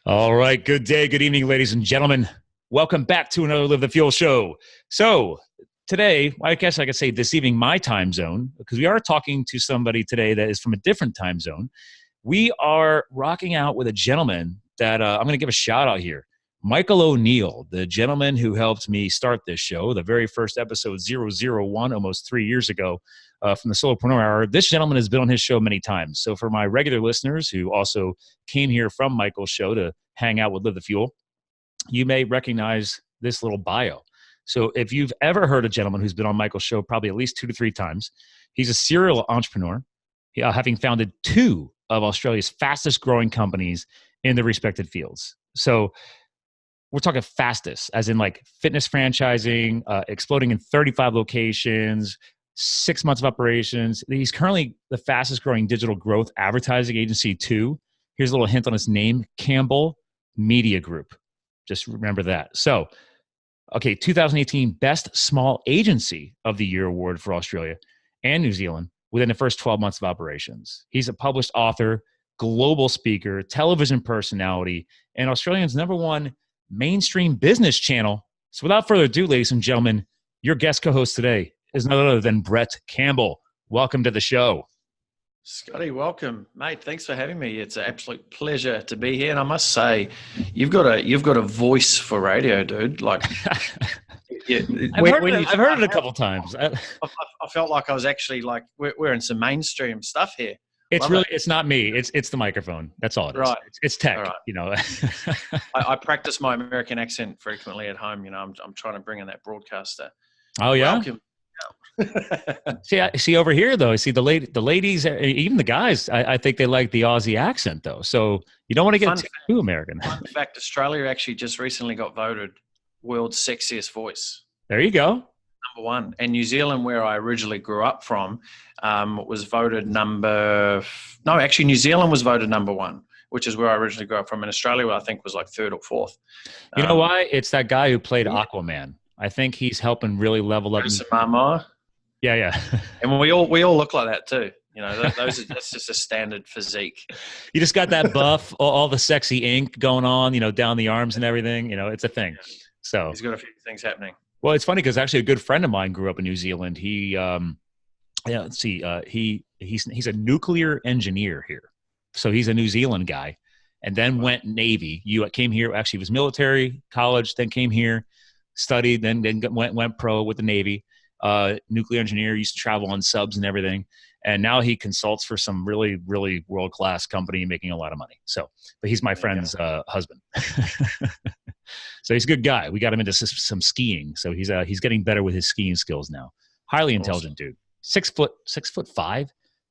All right. Good day. Good evening, ladies and gentlemen. Welcome back to another Live the Fuel show. So today, I guess I could say this evening, my time zone, because we are talking to somebody today that is from a different time zone. We are rocking out with a gentleman that I'm going to give a shout out here. Michael O'Neill, the gentleman who helped me start this show, the very first episode 001, almost 3 years ago, from the Solopreneur Hour. This gentleman has been on his show many times. So for my regular listeners who also came here from Michael's show to hang out with Live the Fuel, you may recognize this little bio. So if you've ever heard a gentleman who's been on Michael's show probably at least 2 to 3 times, he's a serial entrepreneur, having founded 2 of Australia's fastest growing companies in the respected fields. So we're talking fastest, as in like fitness franchising, exploding in 35 locations, 6 months of operations. He's currently the fastest growing digital growth advertising agency too. Here's a little hint on his name, Campbell Media Group. Just remember that. So, okay, 2018 Best Small Agency of the Year award for Australia and New Zealand within the first 12 months of operations. He's a published author, global speaker, television personality, and Australia's #1 mainstream business channel. So without further ado, ladies and gentlemen, your guest co-host today is none other than Brett Campbell. Welcome to the show. Scotty, welcome, mate. Thanks for having me. It's an absolute pleasure to be here. And I must say, you've got a voice for radio, dude. Like, I've heard it a couple times. I felt like I was actually like we're in some mainstream stuff here. It's not me. It's the microphone. That's all it is. Right. It's tech, right. You know. I practice my American accent frequently at home. You know, I'm trying to bring in that broadcaster. Oh yeah. Welcome. See over here though. See the ladies, even the guys. I think they like the Aussie accent though. So you don't want to get too American. Fun fact: Australia actually just recently got voted world's sexiest voice. There you go. #1. And New Zealand, where I originally grew up from, was voted New Zealand was voted #1, which is where I originally grew up from. In Australia, I think was like 3rd or 4th. You know why? It's that guy who played Aquaman. I think he's helping really level up. Yeah. And we all look like that too. You know, that's just a standard physique. You just got that buff, all the sexy ink going on, you know, down the arms and everything. You know, it's a thing. So he's got a few things happening. Well, it's funny because actually a good friend of mine grew up in New Zealand. He's a nuclear engineer here. So he's a New Zealand guy and then went Navy. Came here, actually was military, college, then came here, studied, then went pro with the Navy. Nuclear engineer, used to travel on subs and everything. And now he consults for some really, really world-class company making a lot of money. So, but he's my friend's husband. So he's a good guy. We got him into some skiing. So he's getting better with his skiing skills now. Highly intelligent dude. 6'5",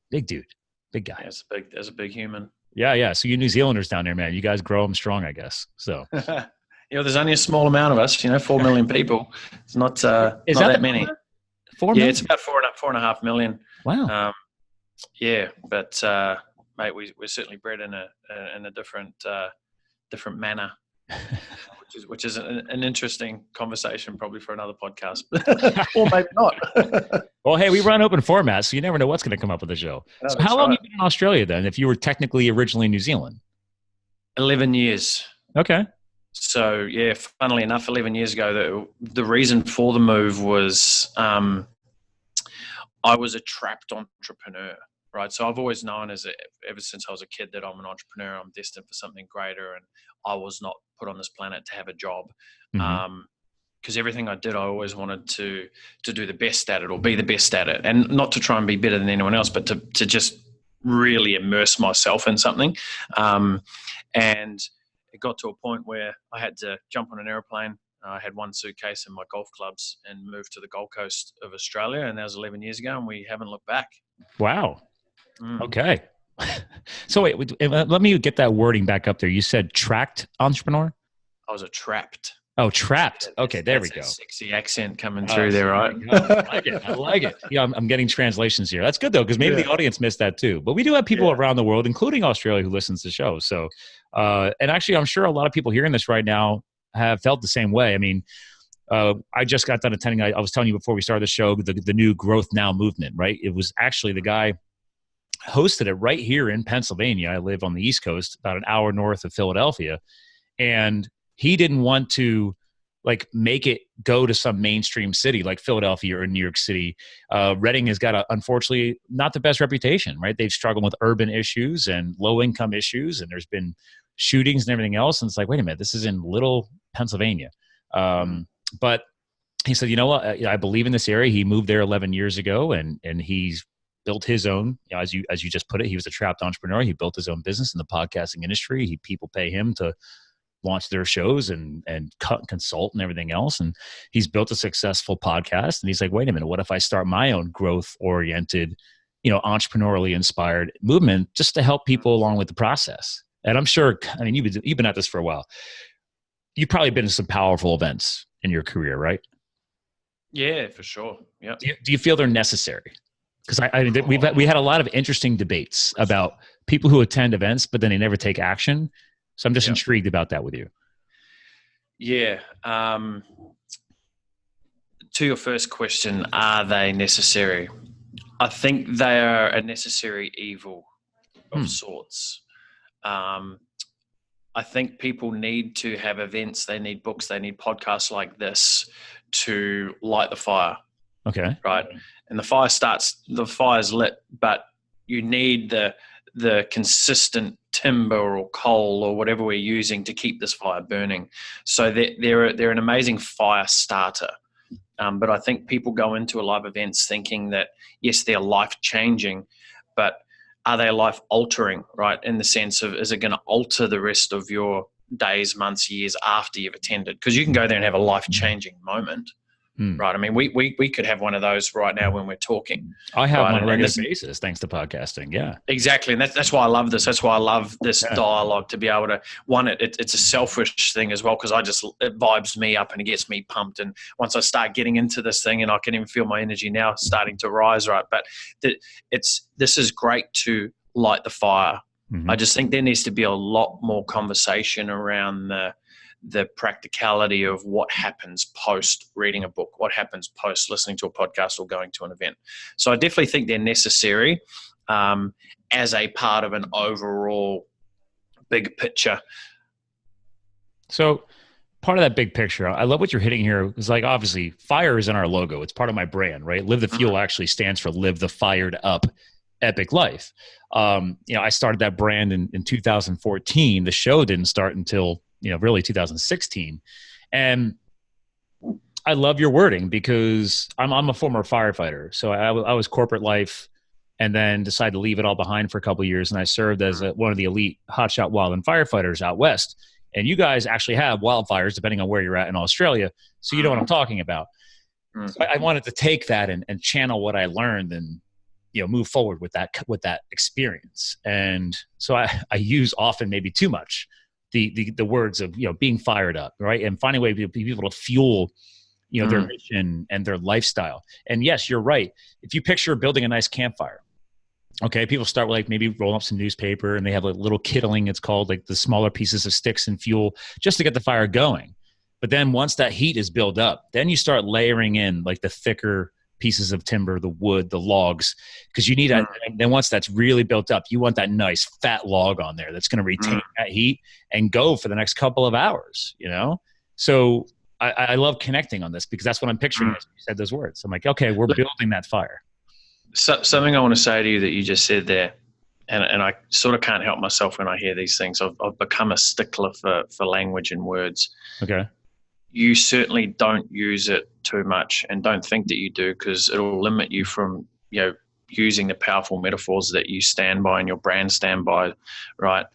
big dude, big guy. Yeah, that's a big human. Yeah. So you New Zealanders down there, man, you guys grow them strong, I guess. So, there's only a small amount of us. 4 million people. It's not that many. 4 million? Yeah, it's about 4.5 million. Wow. But mate, we're certainly bred in a different manner. Which is an interesting conversation probably for another podcast. Or maybe not. Well, hey, we run open format, so you never know what's going to come up with the show. No, so how long have you been in Australia then, if you were technically originally in New Zealand? 11 years. Okay. So, yeah, funnily enough, 11 years ago, the reason for the move was I was a trapped entrepreneur, right? So I've always known ever since I was a kid that I'm an entrepreneur, I'm destined for something greater, and I was not put on this planet to have a job. Because everything I did, I always wanted to do the best at it or be the best at it, and not to try and be better than anyone else, but to just really immerse myself in something. And it got to a point where I had to jump on an airplane. I had one suitcase and my golf clubs and moved to the Gold Coast of Australia. And that was 11 years ago, and we haven't looked back. Wow. Okay. So wait, let me get that wording back up there. You said tracked entrepreneur? I was a trapped. Oh, trapped. Okay, there we go. Sexy accent coming through there, right? I like it. Yeah, I'm getting translations here. That's good though, because maybe the audience missed that too. But we do have people around the world, including Australia, who listens to the show. So, and actually, I'm sure a lot of people hearing this right now have felt the same way. I mean, I just got done attending. I was telling you before we started the show, the new Growth Now movement. Right? It was actually the guy hosted it right here in Pennsylvania. I live on the East Coast, about an hour north of Philadelphia. And he didn't want to like make it go to some mainstream city like Philadelphia or New York City. Reading has got unfortunately not the best reputation, right? They've struggled with urban issues and low income issues, and there's been shootings and everything else. And it's like, wait a minute, this is in little Pennsylvania. But he said, you know what? I believe in this area. He moved there 11 years ago, and he's built his own, you know, as you just put it, he was a trapped entrepreneur. He built his own business in the podcasting industry. People pay him to launch their shows and consult and everything else. And he's built a successful podcast. And he's like, wait a minute, what if I start my own growth oriented, you know, entrepreneurially inspired movement just to help people along with the process? And I'm sure, I mean, you've been at this for a while. You've probably been to some powerful events in your career, right? Yeah, for sure. Yeah. Do you feel they're necessary? Because we had a lot of interesting debates about people who attend events, but then they never take action. So I'm just intrigued about that with you. Yeah. To your first question, are they necessary? I think they are a necessary evil of sorts. I think people need to have events, they need books, they need podcasts like this to light the fire. Okay. Right. And the fire's lit, but you need the consistent timber or coal or whatever we're using to keep this fire burning. So they're an amazing fire starter. But I think people go into a live events thinking that, yes, they're life-changing, but are they life-altering, right? In the sense of, is it going to alter the rest of your days, months, years after you've attended? Because you can go there and have a life-changing moment. Right. I mean, we could have one of those right now when we're talking. I have on a regular basis, thanks to podcasting. Yeah, exactly. And that's why I love this. That's why I love this dialogue, to be able to, it's a selfish thing as well, because it vibes me up and it gets me pumped. And once I start getting into this thing, and I can even feel my energy now starting to rise, right? But this is great to light the fire. I just think there needs to be a lot more conversation around the practicality of what happens post reading a book, what happens post listening to a podcast or going to an event. So I definitely think they're necessary as a part of an overall big picture. So part of that big picture, I love what you're hitting here. It's like, obviously fire is in our logo. It's part of my brand, right? Live the Fuel actually stands for live the fired up epic life. I started that brand in 2014. The show didn't start until really 2016. And I love your wording because I'm a former firefighter. So I was corporate life and then decided to leave it all behind for a couple of years. And I served as one of the elite hotshot wildland firefighters out west. And you guys actually have wildfires depending on where you're at in Australia. So you know what I'm talking about. So I wanted to take that and channel what I learned and, move forward with that experience. And so I use often maybe too much the words of, being fired up, right? And finding a way to be able to fuel, their mission and their lifestyle. And yes, you're right. If you picture building a nice campfire, okay, people start with like maybe rolling up some newspaper and they have a little kittling, it's called, like the smaller pieces of sticks and fuel just to get the fire going. But then once that heat is built up, then you start layering in like the thicker pieces of timber, the wood, the logs, because you need that. And then once that's really built up, you want that nice fat log on there that's going to retain that heat and go for the next couple of hours, So I love connecting on this because that's what I'm picturing as you said those words. I'm like, okay, we're building that fire. So, something I want to say to you that you just said there, and I sort of can't help myself when I hear these things. I've become a stickler for language and words. Okay. You certainly don't use it too much, and don't think that you do, because it'll limit you from, using the powerful metaphors that you stand by and your brand stand by, right?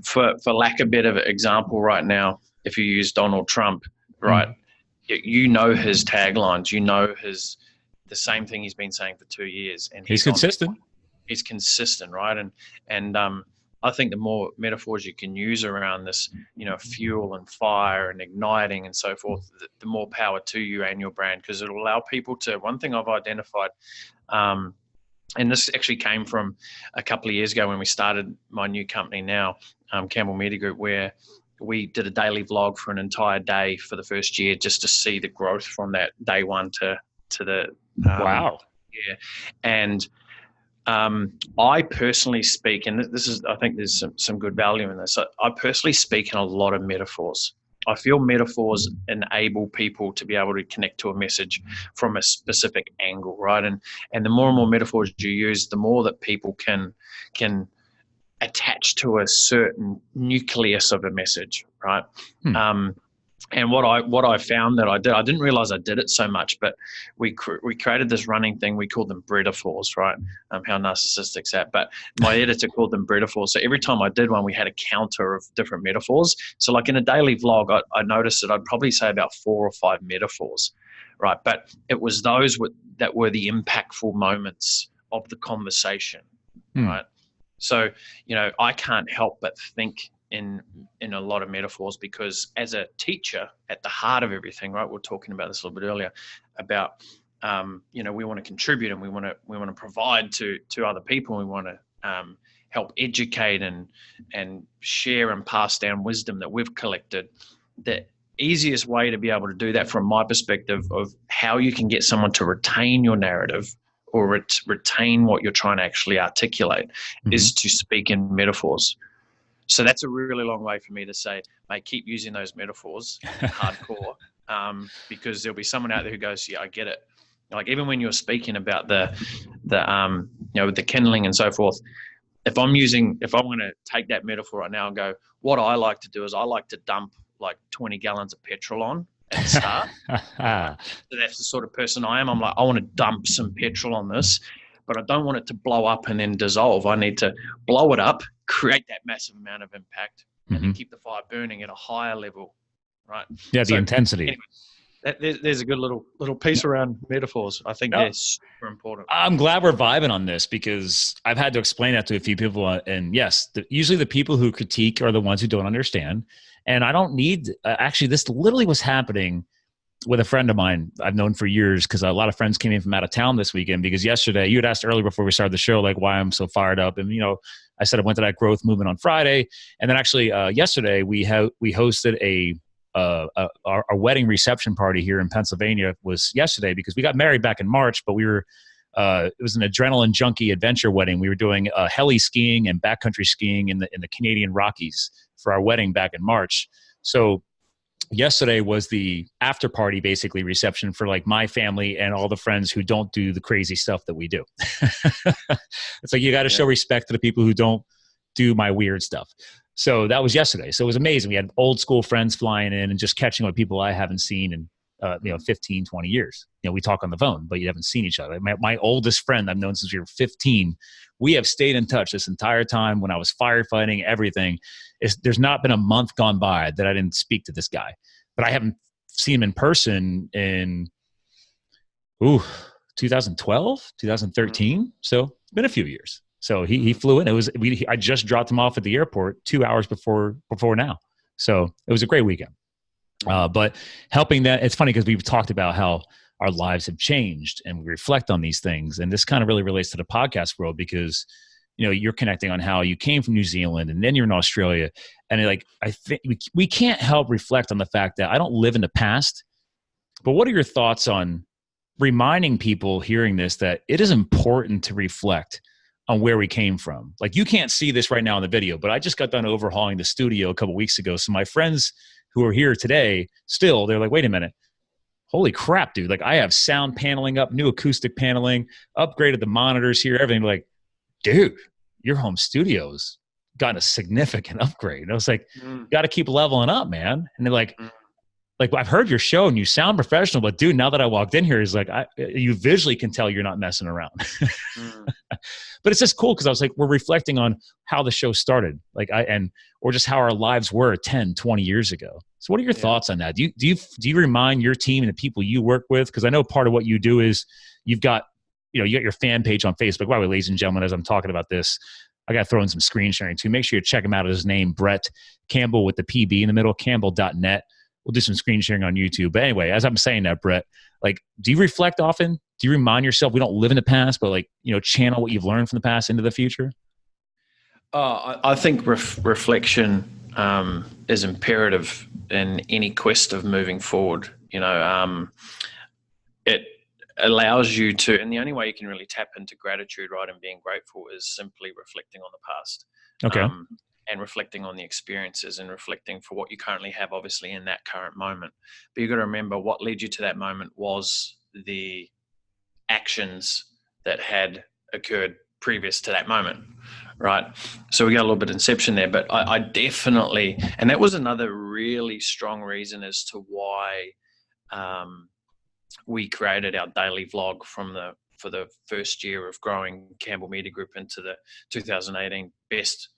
For lack of a better example right now, if you use Donald Trump, right, his taglines, the same thing he's been saying for 2 years, and he's consistent. He's consistent, right? And I think the more metaphors you can use around this, fuel and fire and igniting and so forth, the more power to you and your brand, because it'll allow people to. One thing I've identified, and this actually came from a couple of years ago when we started my new company now, Campbell Media Group, where we did a daily vlog for an entire day for the first year just to see the growth from that day one to the wow. Yeah. And I personally speak, and this is, I think there's some good value in this. I personally speak in a lot of metaphors. I feel metaphors enable people to be able to connect to a message from a specific angle, right? And the more and more metaphors you use, the more that people can attach to a certain nucleus of a message, right? And what I found that I didn't realize I did it so much, but we created this running thing. We called them breadaphores, right? How narcissistic's that? But my editor called them breadaphores. So every time I did one, we had a counter of different metaphors. So like in a daily vlog, I noticed that I'd probably say about 4 or 5 metaphors, right? But it was those that were the impactful moments of the conversation, right? So, I can't help but think in a lot of metaphors, because as a teacher, at the heart of everything, right? We were talking about this a little bit earlier about, we want to contribute, and we want to provide to other people. And we want to help educate and share and pass down wisdom that we've collected. The easiest way to be able to do that, from my perspective, of how you can get someone to retain your narrative or retain what you're trying to actually articulate, is to speak in metaphors. So that's a really long way for me to say, mate, keep using those metaphors hardcore, because there'll be someone out there who goes, yeah, I get it. Like, even when you're speaking about the kindling and so forth, if I want to take that metaphor right now and go, what I like to do is I like to dump like 20 gallons of petrol on at the start. So that's the sort of person I am. I'm like, I want to dump some petrol on this, but I don't want it to blow up and then dissolve. I need to blow it up, create that massive amount of impact, and then keep the fire burning at a higher level, right? Yeah, the intensity. Anyway, there's a good little piece around metaphors. I think they're super important. I'm glad we're vibing on this, because I've had to explain that to a few people. And yes, usually the people who critique are the ones who don't understand. And I don't need, actually, this literally was happening with a friend of mine I've known for years, because a lot of friends came in from out of town this weekend. Because yesterday, you had asked earlier before we started the show, like, why I'm so fired up. And, I said I went to that growth movement on Friday. And then actually yesterday we hosted our wedding reception party here in Pennsylvania was yesterday, because we got married back in March, but we were, it was an adrenaline junkie adventure wedding. We were doing heli skiing and backcountry skiing in the Canadian Rockies for our wedding back in March. So yesterday was the after party, basically reception for like my family and all the friends who don't do the crazy stuff that we do. It's like, you got to show respect to the people who don't do my weird stuff. So that was yesterday. So it was amazing. We had old school friends flying in and just catching up with people I haven't seen in 15, 20 years. We talk on the phone, but you haven't seen each other. My oldest friend I've known since we were 15. We have stayed in touch this entire time. When I was firefighting, everything. There's not been a month gone by that I didn't speak to this guy. But I haven't seen him in person in 2012, 2013. So it's been a few years. So he flew in. I just dropped him off at the airport 2 hours before now. So it was a great weekend. But helping that, it's funny because we've talked about how our lives have changed and we reflect on these things. And this kind of really relates to the podcast world, because you're connecting on how you came from New Zealand and then you're in Australia. And I think we can't help reflect on the fact that I don't live in the past. But what are your thoughts on reminding people hearing this that it is important to reflect on where we came from? Like, you can't see this right now in the video, but I just got done overhauling the studio a couple weeks ago. So my friends who are here today, they're like, wait a minute. Holy crap, dude. Like, I have sound paneling up, new acoustic paneling, upgraded the monitors here, everything. Like, dude, your home studio's got a significant upgrade. And I was like, got to keep leveling up, man. And they're like, I've heard your show and you sound professional, but dude, now that I walked in here, is like, you visually can tell you're not messing around. But it's just cool, because I was like, we're reflecting on how the show started, or just how our lives were 10, 20 years ago. So what are your thoughts on that? Do you remind your team and the people you work with? Because I know part of what you do is you've got, you got your fan page on Facebook. By the way, ladies and gentlemen, as I'm talking about this, I got to throw in some screen sharing too. Make sure you check him out at his name, Brett Campbell with the PB in the middle, campbell.net. We'll do some screen sharing on YouTube. But anyway, as I'm saying that, Brett, do you reflect often? Do you remind yourself we don't live in the past, but channel what you've learned from the past into the future? I think reflection is imperative in any quest of moving forward. allows you to, and the only way you can really tap into gratitude, right, and being grateful is simply reflecting on the past. Okay. And reflecting on the experiences and reflecting for what you currently have, obviously, in that current moment. But you've got to remember what led you to that moment was the actions that had occurred previous to that moment, right? So we got a little bit of inception there, but I definitely, and that was another really strong reason as to why we created our daily vlog for the first year of growing Campbell Media Group into the 2018 best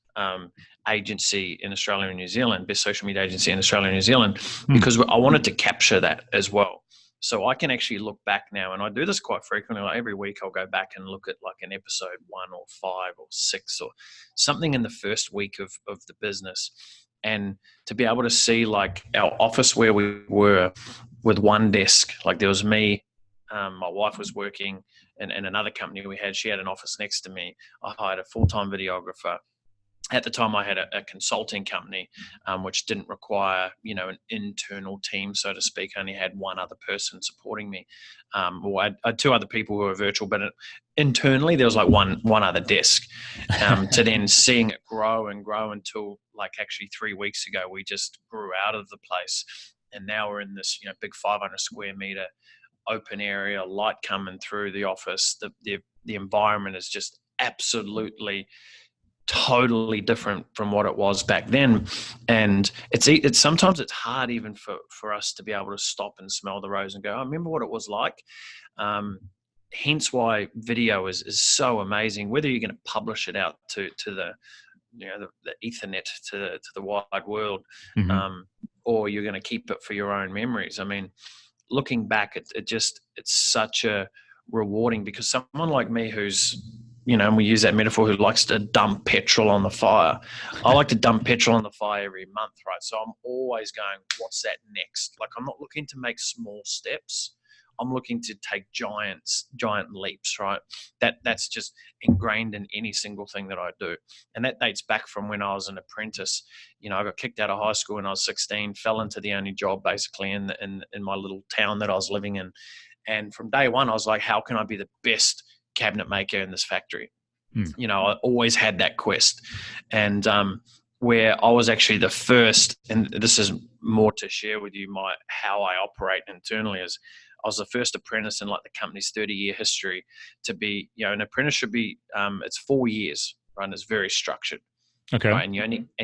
agency in Australia and New Zealand, best social media agency in Australia and New Zealand, because I wanted to capture that as well. So I can actually look back now, and I do this quite frequently. Like every week I'll go back and look at like an episode 1 or 5 or 6 or something in the first week of the business. And to be able to see like our office where we were with one desk, like there was me, my wife was working in another company we had. She had an office next to me. I hired a full-time videographer. At the time, I had a consulting company, which didn't require, an internal team, so to speak. I only had one other person supporting me. Well, I had 2 other people who were virtual, but internally there was like one other desk. To then seeing it grow and grow until like actually 3 weeks ago, we just grew out of the place, and now we're in this big 500 square meter open area, light coming through the office. The environment is just absolutely totally different from what it was back then, and it's sometimes it's hard even for us to be able to stop and smell the rose and go, I remember what it was like. Hence why video is so amazing, whether you're going to publish it out to the the ethernet to the wide world, or you're going to keep it for your own memories. I mean, looking back, it's such a rewarding, because someone like me who's and we use that metaphor, who likes to dump petrol on the fire. I like to dump petrol on the fire every month, right? So I'm always going, what's that next? Like, I'm not looking to make small steps. I'm looking to take giant leaps, right? That's just ingrained in any single thing that I do. And that dates back from when I was an apprentice. I got kicked out of high school when I was 16, fell into the only job basically in my little town that I was living in. And from day one, I was like, how can I be the best cabinet maker in this factory? I always had that quest. And where I was actually the first, and this is more to share with you how I operate internally, is I was the first apprentice in like the company's 30-year history to be, an apprentice should be, it's 4 years, right? And it's very structured. Okay. Right? And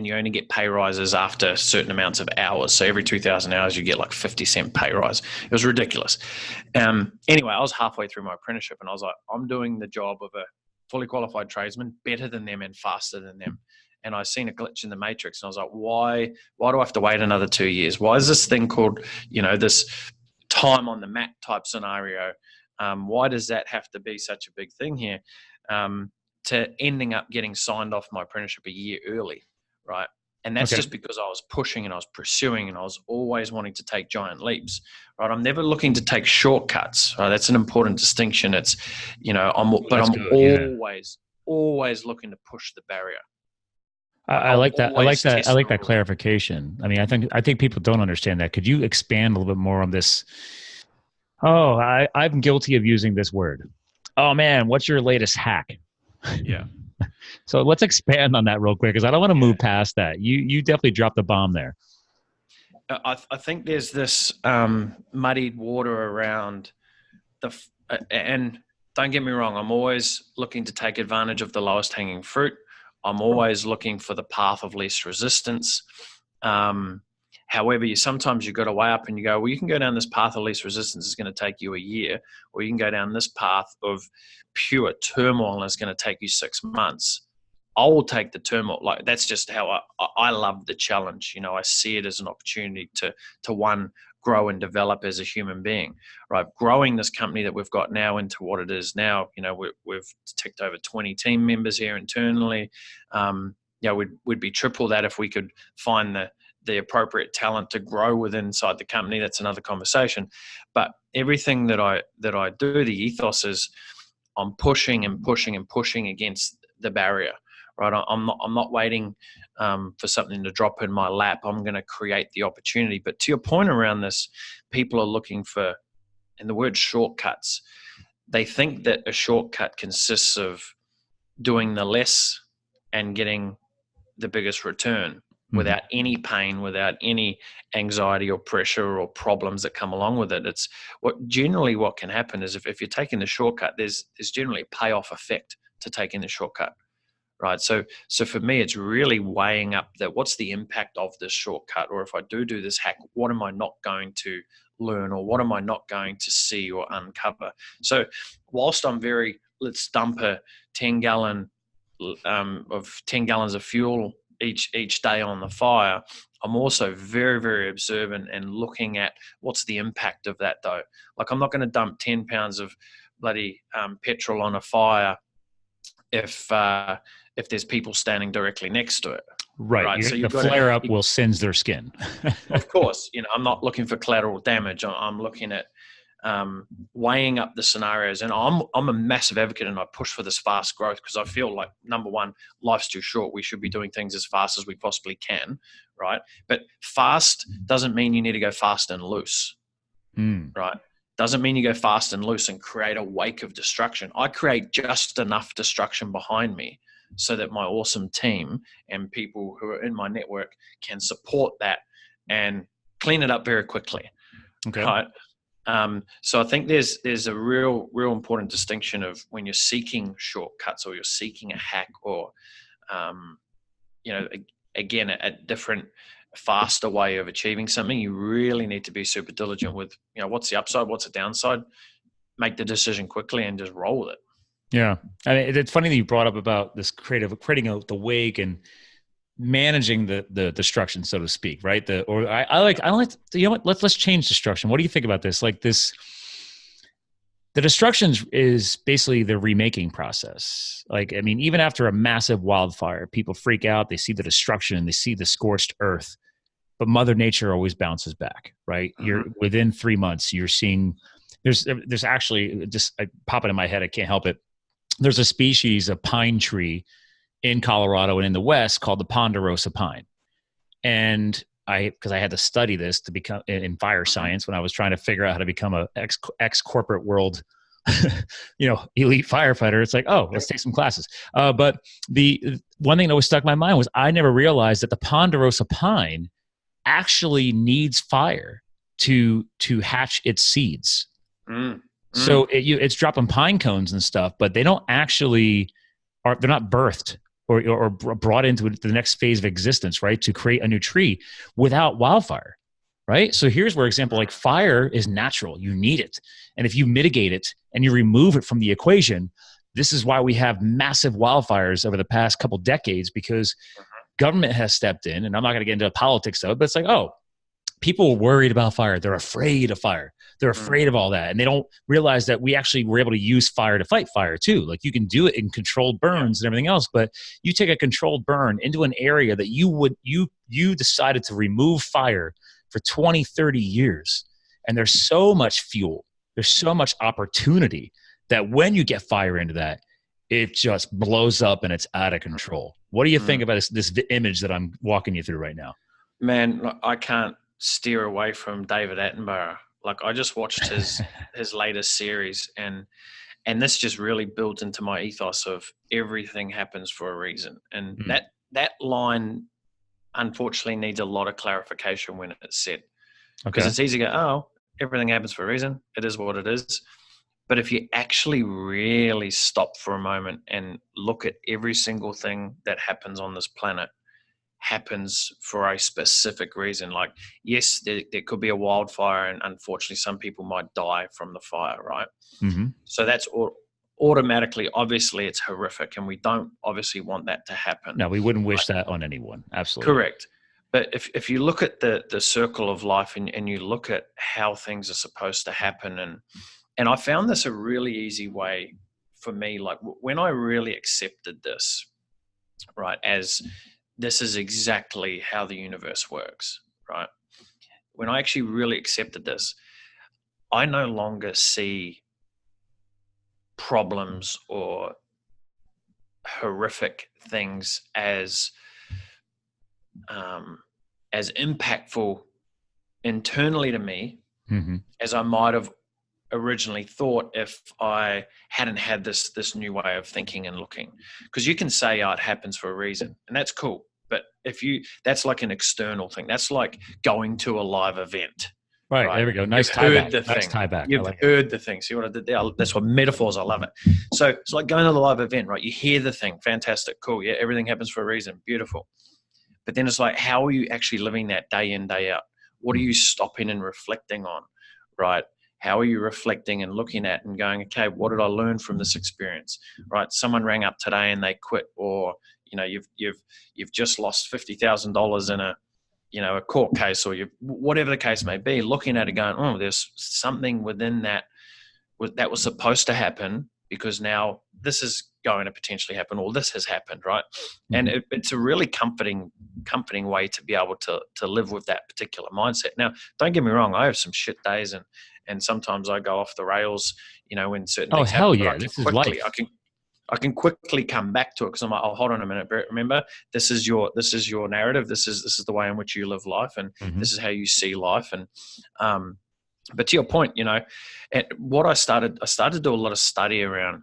you only get pay rises after certain amounts of hours. So every 2,000 hours, you get like 50-cent pay rise. It was ridiculous. Anyway, I was halfway through my apprenticeship, and I was like, I'm doing the job of a fully qualified tradesman better than them and faster than them. And I seen a glitch in the matrix, and I was like, why do I have to wait another 2 years? Why is this thing called, this time on the mat type scenario? Why does that have to be such a big thing here? To ending up getting signed off my apprenticeship a year early, right? And that's just because I was pushing and I was pursuing and I was always wanting to take giant leaps, right? I'm never looking to take shortcuts, right? That's an important distinction. It's, I'm always looking to push the barrier. I like that. I like that. I like that clarification. I mean, I think people don't understand that. Could you expand a little bit more on this? Oh, I'm guilty of using this word. Oh man, what's your latest hack? Yeah. So let's expand on that real quick, because I don't want to move past that. You definitely dropped the bomb there. I think there's this muddied water around and don't get me wrong, I'm always looking to take advantage of the lowest hanging fruit. I'm always looking for the path of least resistance. However, sometimes you got to weigh up and you go, well, you can go down this path of least resistance. It's going to take you a year, or you can go down this path of pure turmoil and it's going to take you 6 months. I will take the turmoil. Like, that's just how I love the challenge. I see it as an opportunity to one, grow and develop as a human being, right? Growing this company that we've got now into what it is now, we've ticked over 20 team members here internally. We'd be triple that if we could find the appropriate talent to grow within inside the company. That's another conversation. But everything that I do, the ethos is I'm pushing and pushing and pushing against the barrier, right? I'm not waiting for something to drop in my lap. I'm going to create the opportunity. But to your point around this, people are looking for, and the word shortcuts, they think that a shortcut consists of doing the less and getting the biggest return without any pain, without any anxiety or pressure or problems that come along with it. It's what can happen is if you're taking the shortcut, there's generally a payoff effect to taking the shortcut, right? So for me, it's really weighing up that what's the impact of this shortcut, or if I do this hack, what am I not going to learn, or what am I not going to see or uncover? So whilst let's dump a 10 gallons of fuel each day on the fire, I'm also very, very observant and looking at what's the impact of that though. Like, I'm not going to dump 10 pounds of bloody petrol on a fire if there's people standing directly next to it. Right. So the flare up will singe their skin. Of course, I'm not looking for collateral damage. I'm looking at weighing up the scenarios, and I'm a massive advocate, and I push for this fast growth because I feel like, number one, life's too short. We should be doing things as fast as we possibly can, right? But fast doesn't mean you need to go fast and loose, right? Doesn't mean you go fast and loose and create a wake of destruction. I create just enough destruction behind me so that my awesome team and people who are in my network can support that and clean it up very quickly. Okay. Right? So I think there's a real important distinction of when you're seeking shortcuts or you're seeking a hack or, again, a different, faster way of achieving something. You really need to be super diligent with, what's the upside, what's the downside, make the decision quickly and just roll with it. Yeah. I mean, it's funny that you brought up about this creating the wake and managing the destruction, so to speak, right? Let's change destruction. What do you think about this? Like this, the destruction is basically the remaking process. Like, I mean, even after a massive wildfire, people freak out, they see the destruction, they see the scorched earth, but Mother Nature always bounces back, right? You're within 3 months, you're seeing, there's actually just popping in my head, I can't help it. There's a species of pine tree in Colorado and in the West called the ponderosa pine. And because I had to study this to become in fire science when I was trying to figure out how to become a ex corporate world, elite firefighter. It's like, oh, let's take some classes. But the one thing that always stuck in my mind was I never realized that the ponderosa pine actually needs fire to hatch its seeds. So it's dropping pine cones and stuff, but they don't actually they're not birthed or brought into the next phase of existence, right? To create a new tree without wildfire, right? So here's where example, like fire is natural. You need it. And if you mitigate it and you remove it from the equation, this is why we have massive wildfires over the past couple decades, because government has stepped in, and I'm not going to get into politics of it, but it's like, oh, people are worried about fire. They're afraid of fire. They're afraid of all that. And they don't realize that we actually were able to use fire to fight fire too. Like, you can do it in controlled burns and everything else, but you take a controlled burn into an area that you decided to remove fire for 20, 30 years. And there's so much fuel. There's so much opportunity that when you get fire into that, it just blows up and it's out of control. What do you think about this image that I'm walking you through right now? Man, I can't steer away from David Attenborough. Like, I just watched his latest series, and this just really builds into my ethos of everything happens for a reason. And that line unfortunately needs a lot of clarification when it's said. Because it's easy to go, oh, everything happens for a reason. It is what it is. But if you actually really stop for a moment and look at every single thing that happens on this planet happens for a specific reason. Like, yes, there could be a wildfire, and unfortunately some people might die from the fire, right? So that's automatically, obviously it's horrific, and we don't obviously want that to happen. No, we wouldn't wish that on anyone. Absolutely. Correct. But if you look at the circle of life and you look at how things are supposed to happen, and I found this a really easy way for me, like when I really accepted this, right, as this is exactly how the universe works, right? When I actually really accepted this, I no longer see problems or horrific things as impactful internally to me as I might have originally thought if I hadn't had this new way of thinking and looking. Because you can say, oh, it happens for a reason, and that's cool. But that's like an external thing. That's like going to a live event. Right. There we go. Nice tie back. Nice tie back. You've heard the thing. See what I did there? That's what metaphors. I love it. So it's like going to the live event, right? You hear the thing. Fantastic. Cool. Yeah. Everything happens for a reason. Beautiful. But then it's like, how are you actually living that day in, day out? What are you stopping and reflecting on, right? How are you reflecting and looking at and going, okay, what did I learn from this experience, right? Someone rang up today and they quit, or, you've just lost $50,000 in a court case, or whatever the case may be, looking at it going, oh, there's something within that was supposed to happen, because now this is going to potentially happen, or this has happened, right? Mm-hmm. And it's a really comforting way to be able to live with that particular mindset. Now, don't get me wrong, I have some shit days, and sometimes I go off the rails, when certain things hell happen. Yeah, this is life. I can quickly come back to it, because I'm like, oh, hold on a minute, Brett, remember, this is your narrative. This is the way in which you live life, and this is how you see life. And but to your point, and what I started to do a lot of study around,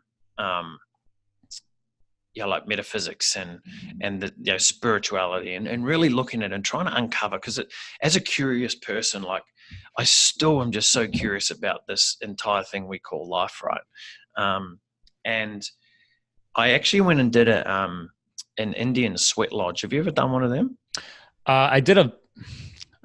like metaphysics and the spirituality, and really looking at it and trying to uncover, because as a curious person, like I still am just so curious about this entire thing we call life, right? And I actually went and did an Indian sweat lodge. Have you ever done one of them? I did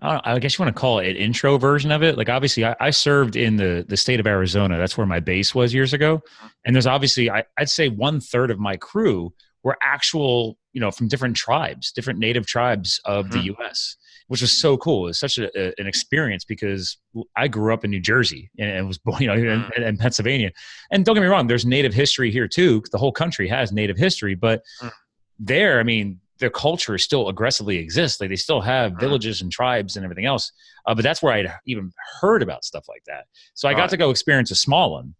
I guess you want to call it an intro version of it. Like, obviously I served in the state of Arizona. That's where my base was years ago. And there's obviously, I'd say 1/3 of my crew were actual, from different tribes, different native tribes of the US, which was so cool. It was such an experience, because I grew up in New Jersey and was born, in Pennsylvania. And don't get me wrong, there's native history here too. The whole country has native history, but there, their culture still aggressively exists. Like, they still have villages and tribes and everything else. But that's where I'd even heard about stuff like that. So I got to go experience a small one,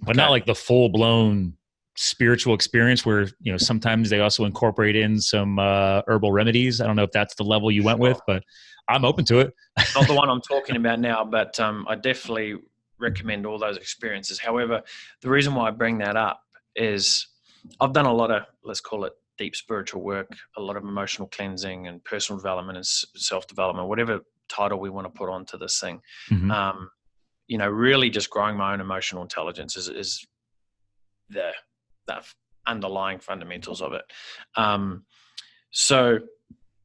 but not like the full blown spiritual experience where, sometimes they also incorporate in some herbal remedies. I don't know if that's the level you went with, but I'm open to it. Not the one I'm talking about now, but I definitely recommend all those experiences. However, the reason why I bring that up is I've done a lot of, let's call it, deep spiritual work, a lot of emotional cleansing and personal development and self-development, whatever title we want to put onto this thing. Really just growing my own emotional intelligence is the underlying fundamentals of it. So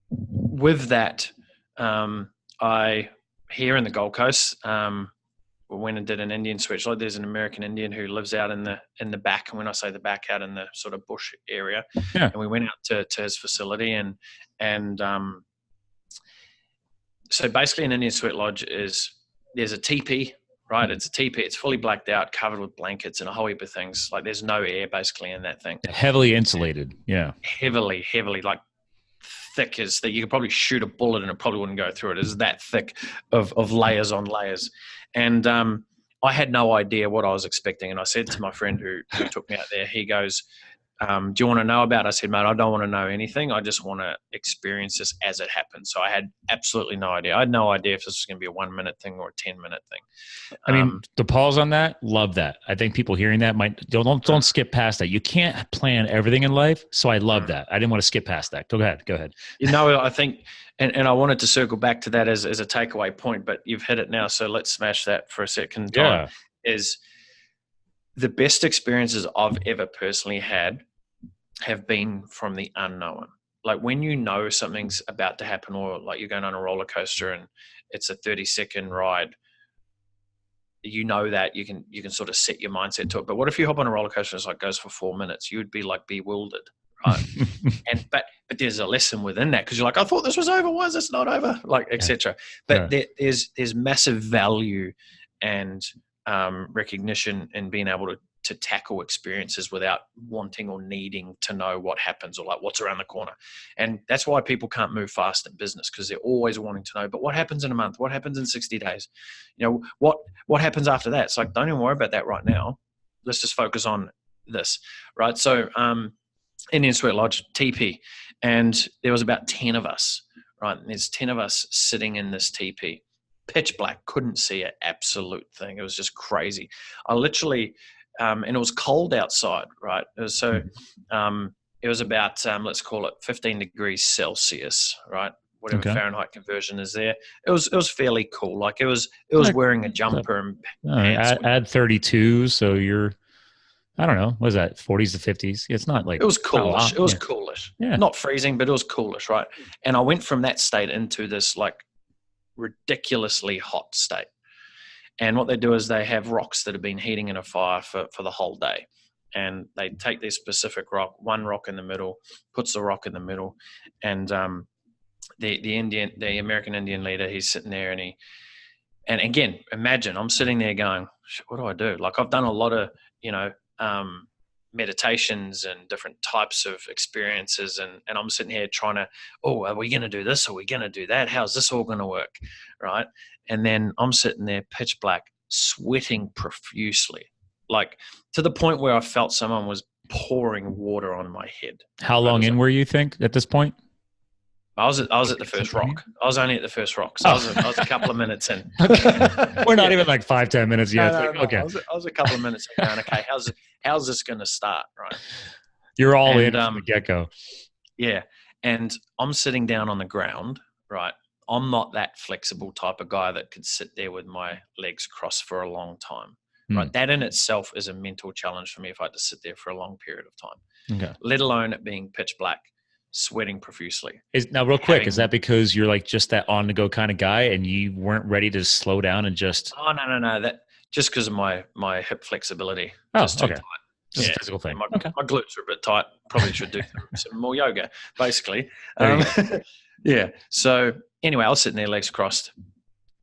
with that, I, here in the Gold Coast, went and did an Indian switch. Like, there's an American Indian who lives out in the back, and when I say the back, out in the sort of bush area. And we went out to his facility, and so basically an Indian sweat lodge there's a teepee, right? It's a teepee. It's fully blacked out, covered with blankets and a whole heap of things. Like, there's no air basically in that thing. Heavily insulated. Yeah. Heavily, like thick as that you could probably shoot a bullet and it probably wouldn't go through it. It's that thick of layers on layers. And I had no idea what I was expecting. And I said to my friend who took me out there, he goes, do you want to know about it? I said, mate, I don't want to know anything. I just want to experience this as it happens. So I had absolutely no idea. I had no idea if this was going to be a 1-minute thing or a 10-minute thing. To pause on that, love that. I think people hearing that don't skip past that. You can't plan everything in life. So I love that. I didn't want to skip past that. Go ahead. I think, and I wanted to circle back to that as a takeaway point, but you've hit it now. So let's smash that for a second time. Is the best experiences I've ever personally had have been from the unknown. Like, when you know something's about to happen, or like you're going on a roller coaster and it's a 30-second ride, that you can sort of set your mindset to it. But what if you hop on a roller coaster and it goes for 4 minutes? You would be like bewildered, right? But there's a lesson within that, because you're like, I thought this was over. Why is this not over? Like, etc. But there's massive value and recognition in being able to tackle experiences without wanting or needing to know what happens, or like what's around the corner. And that's why people can't move fast in business, because they're always wanting to know, but what happens in a month? What happens in 60 days? What happens after that? It's like, don't even worry about that right now. Let's just focus on this, right? So Indian Sweat Lodge, teepee, and there was about 10 of us, right? And there's 10 of us sitting in this teepee. pitch black, couldn't see an absolute thing. It was just crazy. I literally, and it was cold outside, right? It was it was about, let's call it 15 degrees Celsius, right? Whatever Fahrenheit conversion is there. It was fairly cool. Like it was wearing a jumper and pants. Add 32, so you're, I don't know, what is that, 40s to 50s? It's not like, it was coolish. It was coolish. Yeah. Not freezing, but it was coolish, right? And I went from that state into this like ridiculously hot state. And what they do is they have rocks that have been heating in a fire for the whole day. And they take their specific rock, one rock in the middle, puts the rock in the middle, and the American Indian leader, he's sitting there, and again, imagine I'm sitting there going, what do I do? Like I've done a lot of, meditations and different types of experiences, and I'm sitting here trying to, are we going to do this? Are we going to do that? How's this all going to work? Right. And then I'm sitting there pitch black, sweating profusely, like to the point where I felt someone was pouring water on my head. How long in were you think at this point? I was at the first rock. I was only at the first rock. So I was a couple of minutes in. We're not even like 5-10 minutes yet. No. Okay. I was a couple of minutes in going, okay, how's this going to start? Right. You're all in from the get-go. Yeah. And I'm sitting down on the ground, right? I'm not that flexible type of guy that could sit there with my legs crossed for a long time. Right. That in itself is a mental challenge for me if I had to sit there for a long period of time. Okay. Let alone it being pitch black, sweating profusely. Now, real quick, is that because you're like just that on the go kind of guy and you weren't ready to slow down and just? Oh, no. That just because of my hip flexibility. Oh, just too tight. Just a physical thing. My glutes are a bit tight. Probably should do some more yoga, basically. Yeah. So anyway, I was sitting there, legs crossed,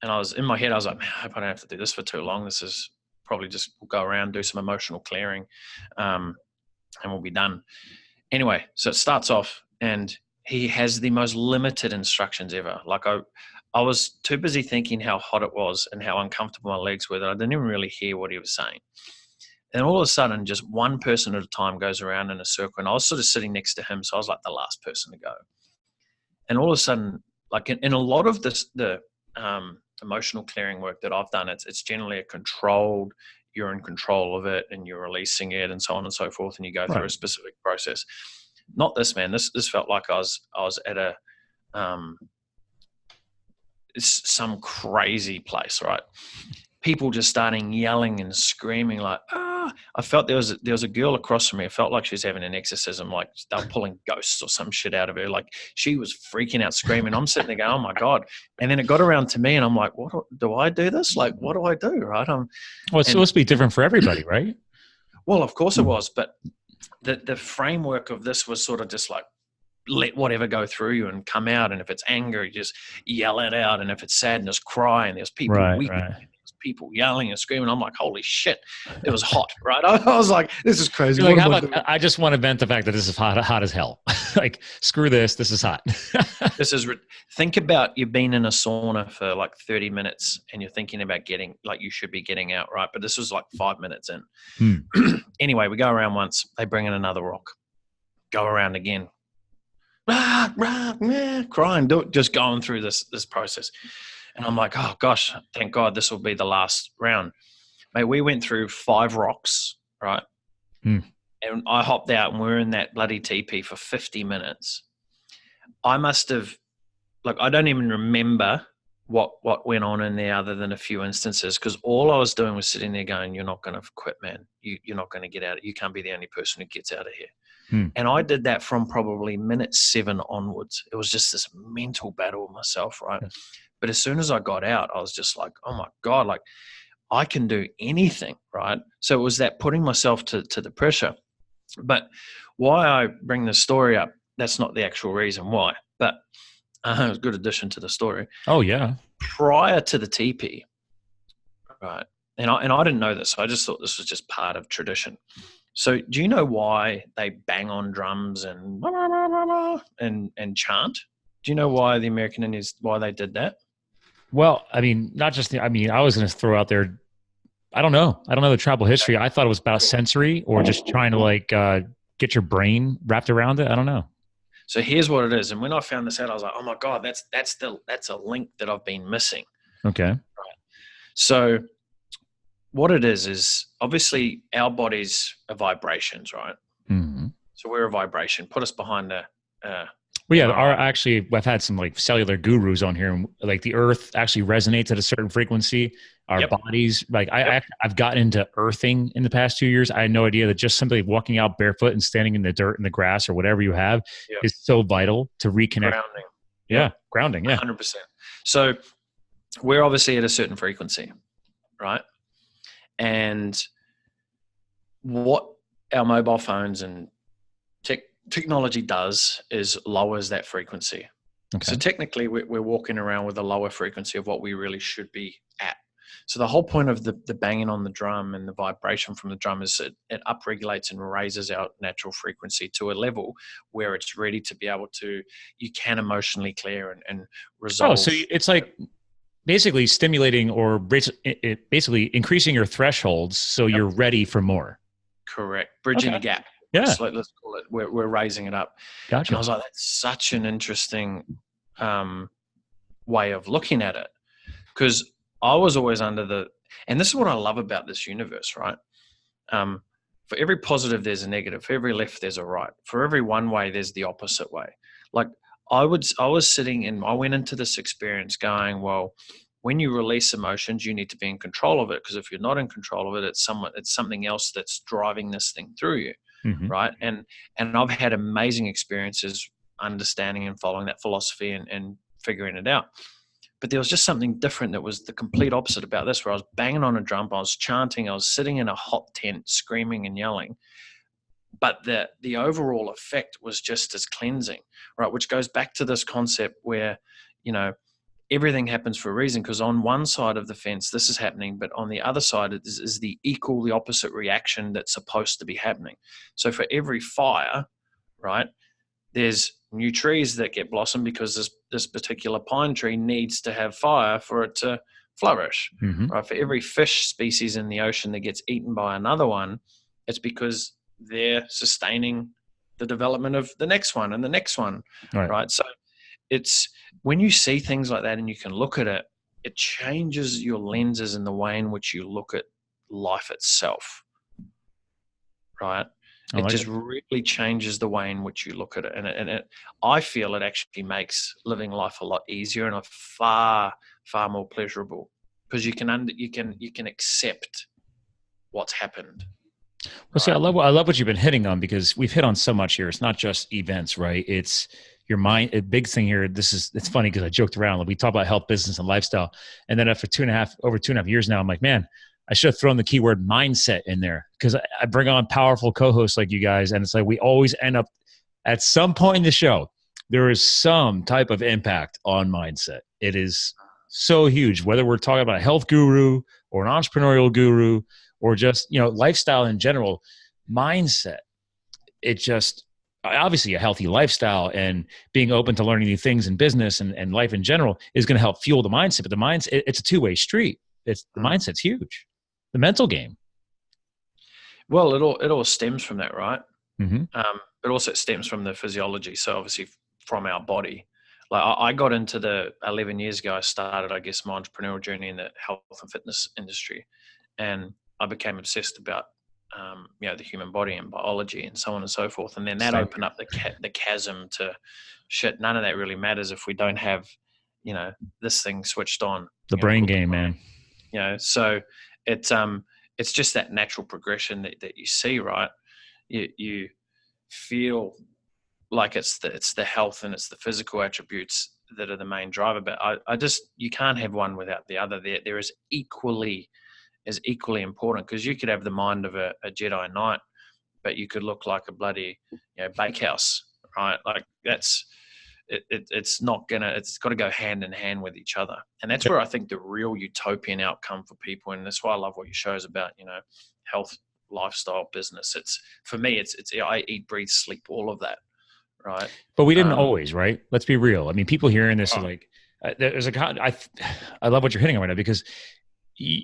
and I was in my head, I was like, man, I hope I don't have to do this for too long. This is probably just we'll go around, do some emotional clearing, and we'll be done. Anyway, so it starts off, and he has the most limited instructions ever. Like I was too busy thinking how hot it was and how uncomfortable my legs were that I didn't even really hear what he was saying. And all of a sudden, just one person at a time goes around in a circle, and I was sort of sitting next to him, so I was like the last person to go. And all of a sudden, like in a lot of the emotional clearing work that I've done, it's generally a controlled, you're in control of it and you're releasing it and so on and so forth, and you go through a specific process. Not this, man. This felt like I was at a some crazy place, right? People just starting yelling and screaming like, I felt there was a girl across from me. It felt like she was having an exorcism, like they were pulling ghosts or some shit out of her. Like she was freaking out, screaming. I'm sitting there going, oh my God. And then it got around to me and I'm like, what do I do this? Like, what do I do? Right. Well, it's supposed to be different for everybody, right? Well, of course it was. But the framework of this was sort of just like, let whatever go through you and come out. And if it's anger, you just yell it out. And if it's sadness, cry. And there's people weeping. Right. People yelling and screaming. I'm like, holy shit, it was hot, right? I was like, this is crazy. Like, I just want to vent the fact that this is hot as hell. Like, screw this. This is hot. Think about you've been in a sauna for like 30 minutes and you're thinking about you should be getting out, right? But this was like 5 minutes in. Anyway, we go around once. They bring in another rock. Go around again. Crying, just going through this process. And I'm like, oh gosh, thank God this will be the last round. Mate, we went through 5 rocks, right? And I hopped out and we were in that bloody teepee for 50 minutes. I must have, I don't even remember what went on in there other than a few instances, because all I was doing was sitting there going, you're not going to quit, man. You're not going to get out. You can't be the only person who gets out of here. And I did that from probably minute 7 onwards. It was just this mental battle with myself, right? But as soon as I got out, I was just like, oh my God, like I can do anything, right? So it was that putting myself to the pressure. But why I bring this story up, that's not the actual reason why, but it was a good addition to the story. Oh yeah. Prior to the teepee, right? And I didn't know this. I just thought this was just part of tradition. So do you know why they bang on drums and chant? Do you know why the American Indians, why they did that? Well, I mean, not just I was going to throw out there, I don't know the tribal history. I thought it was about sensory or just trying to get your brain wrapped around it. I don't know. So here's what it is. And when I found this out, I was like, oh my God, that's a link that I've been missing. Okay. So what it is obviously our bodies are vibrations, right? Mm-hmm. So we're a vibration. Put us behind the Well, yeah, MRI. I've had some like cellular gurus on here, and like the earth actually resonates at a certain frequency. Our Yep. bodies, like Yep. I've gotten into earthing in the past 2 years. I had no idea that just simply walking out barefoot and standing in the dirt and the grass or whatever you have Yep. is so vital to reconnect. Grounding. Yeah. Yep. Grounding. Yeah. 100%. So we're obviously at a certain frequency, right? And what our mobile phones and technology does is lowers that frequency. Okay. So technically we're walking around with a lower frequency of what we really should be at. So the whole point of the banging on the drum and the vibration from the drum is it upregulates and raises our natural frequency to a level where it's ready to be able to, you can emotionally clear and resolve. Oh, so it's like basically stimulating or basically increasing your thresholds so you're ready for more. Correct. Bridging the gap. Yeah. Let's call it. We're raising it up. Gotcha. And I was like, that's such an interesting way of looking at it. Because I was always under and this is what I love about this universe, right? For every positive, there's a negative. For every left, there's a right. For every one way, there's the opposite way. Like I was sitting and I went into this experience going, well, when you release emotions, you need to be in control of it. Because if you're not in control of it, it's something else that's driving this thing through you. Mm-hmm. Right. And I've had amazing experiences understanding and following that philosophy and figuring it out. But there was just something different that was the complete opposite about this, where I was banging on a drum, I was chanting, I was sitting in a hot tent, screaming and yelling. But the overall effect was just as cleansing, right? Which goes back to this concept where, everything happens for a reason, because on one side of the fence, this is happening, but on the other side is the opposite reaction that's supposed to be happening. So for every fire, right, there's new trees that get blossom because this particular pine tree needs to have fire for it to flourish, right? For every fish species in the ocean that gets eaten by another one, it's because they're sustaining the development of the next one and the next one, right? So it's when you see things like that and you can look at it, it changes your lenses in the way in which you look at life itself, right? It just really changes the way in which you look at it. And I feel it actually makes living life a lot easier and a far, far more pleasurable, because you can accept what's happened. Well, see, I love what you've been hitting on, because we've hit on so much here. It's not just events, right? It's your mind. A big thing here. It's funny because I joked around. We talk about health, business, and lifestyle. And then after over 2.5 years now, I'm like, man, I should have thrown the keyword mindset in there, because I bring on powerful co-hosts like you guys. And it's like, we always end up at some point in the show, there is some type of impact on mindset. It is so huge, whether we're talking about a health guru or an entrepreneurial guru or just, lifestyle in general, mindset. It just, obviously a healthy lifestyle and being open to learning new things in business and life in general is going to help fuel the mindset. But the mindset, it's a two-way street. The mindset's huge. The mental game. Well, it all stems from that, right? Mm-hmm. But also it stems from the physiology. So obviously from our body. Like I got into 11 years ago, I started, I guess, my entrepreneurial journey in the health and fitness industry. And I became obsessed about, the human body and biology and so on and so forth. And then that opened up the chasm to shit. None of that really matters if we don't have, this thing switched on. The brain game, man. So it's just that natural progression that you see, right? You feel like it's the health and it's the physical attributes that are the main driver. But you can't have one without the other. There is equally important, because you could have the mind of a Jedi Knight, but you could look like a bloody bakehouse, right? Like it's got to go hand in hand with each other. And that's where I think the real utopian outcome for people, and that's why I love what your show's about, health, lifestyle, business. It's for me, it's I eat, breathe, sleep, all of that, right? But we didn't always, right? Let's be real. I mean, people hearing this are like, I love what you're hitting on right now, because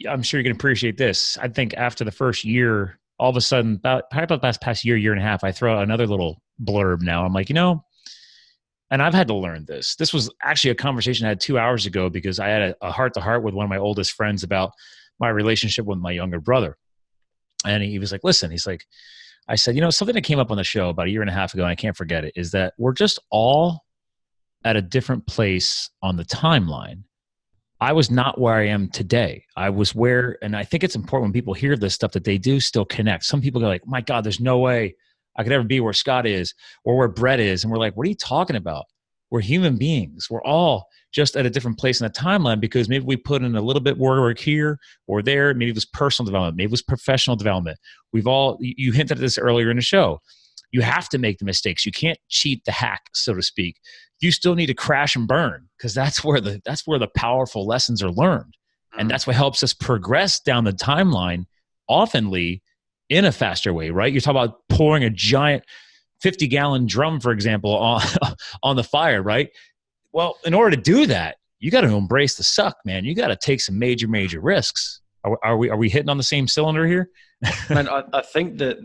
I'm sure you can appreciate this. I think after the first year, all of a sudden, probably about the past year and a half, I throw out another little blurb now. I'm like, and I've had to learn this. This was actually a conversation I had 2 hours ago because I had a heart-to-heart with one of my oldest friends about my relationship with my younger brother. And he was like, listen, he's like, I said, something that came up on the show about a year and a half ago, and I can't forget it, is that we're just all at a different place on the timeline. I was not where I am today. I was where, and I think it's important when people hear this stuff that they do still connect. Some people go like, my God, there's no way I could ever be where Scott is or where Brett is. And we're like, what are you talking about? We're human beings. We're all just at a different place in the timeline because maybe we put in a little bit more work here or there. Maybe it was personal development. Maybe it was professional development. You hinted at this earlier in the show. You have to make the mistakes. You can't cheat the hack, so to speak. You still need to crash and burn because that's where the powerful lessons are learned. And that's what helps us progress down the timeline, oftenly in a faster way, right? You're talking about pouring a giant 50-gallon drum, for example, on the fire, right? Well, in order to do that, you got to embrace the suck, man. You got to take some major, major risks. Are we hitting on the same cylinder here? Man, I think that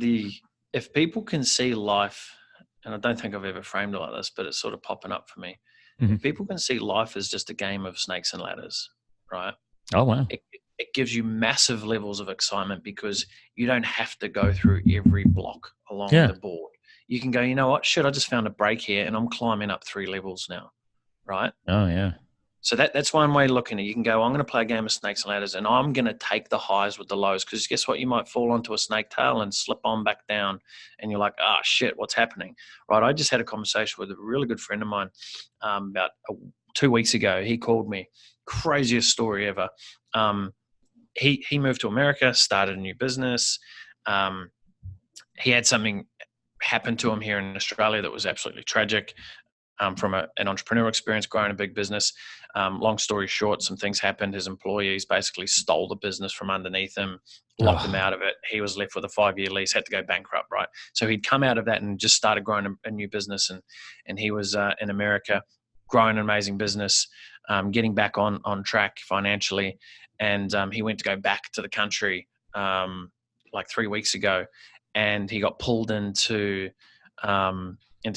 if people can see life, and I don't think I've ever framed it like this, but it's sort of popping up for me. Mm-hmm. If people can see life as just a game of snakes and ladders, right? Oh, wow. It gives you massive levels of excitement because you don't have to go through every block along the board. You can go, you know what? Shit, I just found a break here and I'm climbing up 3 levels now, right? Oh, yeah. So that's one way of looking at it. You can go, I'm going to play a game of snakes and ladders and I'm going to take the highs with the lows because guess what? You might fall onto a snake tail and slip on back down and you're like, oh, shit, what's happening? Right? I just had a conversation with a really good friend of mine about 2 weeks ago. He called me. Craziest story ever. He moved to America, started a new business. He had something happen to him here in Australia that was absolutely tragic. From an entrepreneurial experience, growing a big business. Long story short, some things happened. His employees basically stole the business from underneath him, locked him out of it. He was left with a 5-year lease, had to go bankrupt, right? So he'd come out of that and just started growing a new business. And he was in America, growing an amazing business, getting back on track financially. And he went to go back to the country like 3 weeks ago. And he got pulled into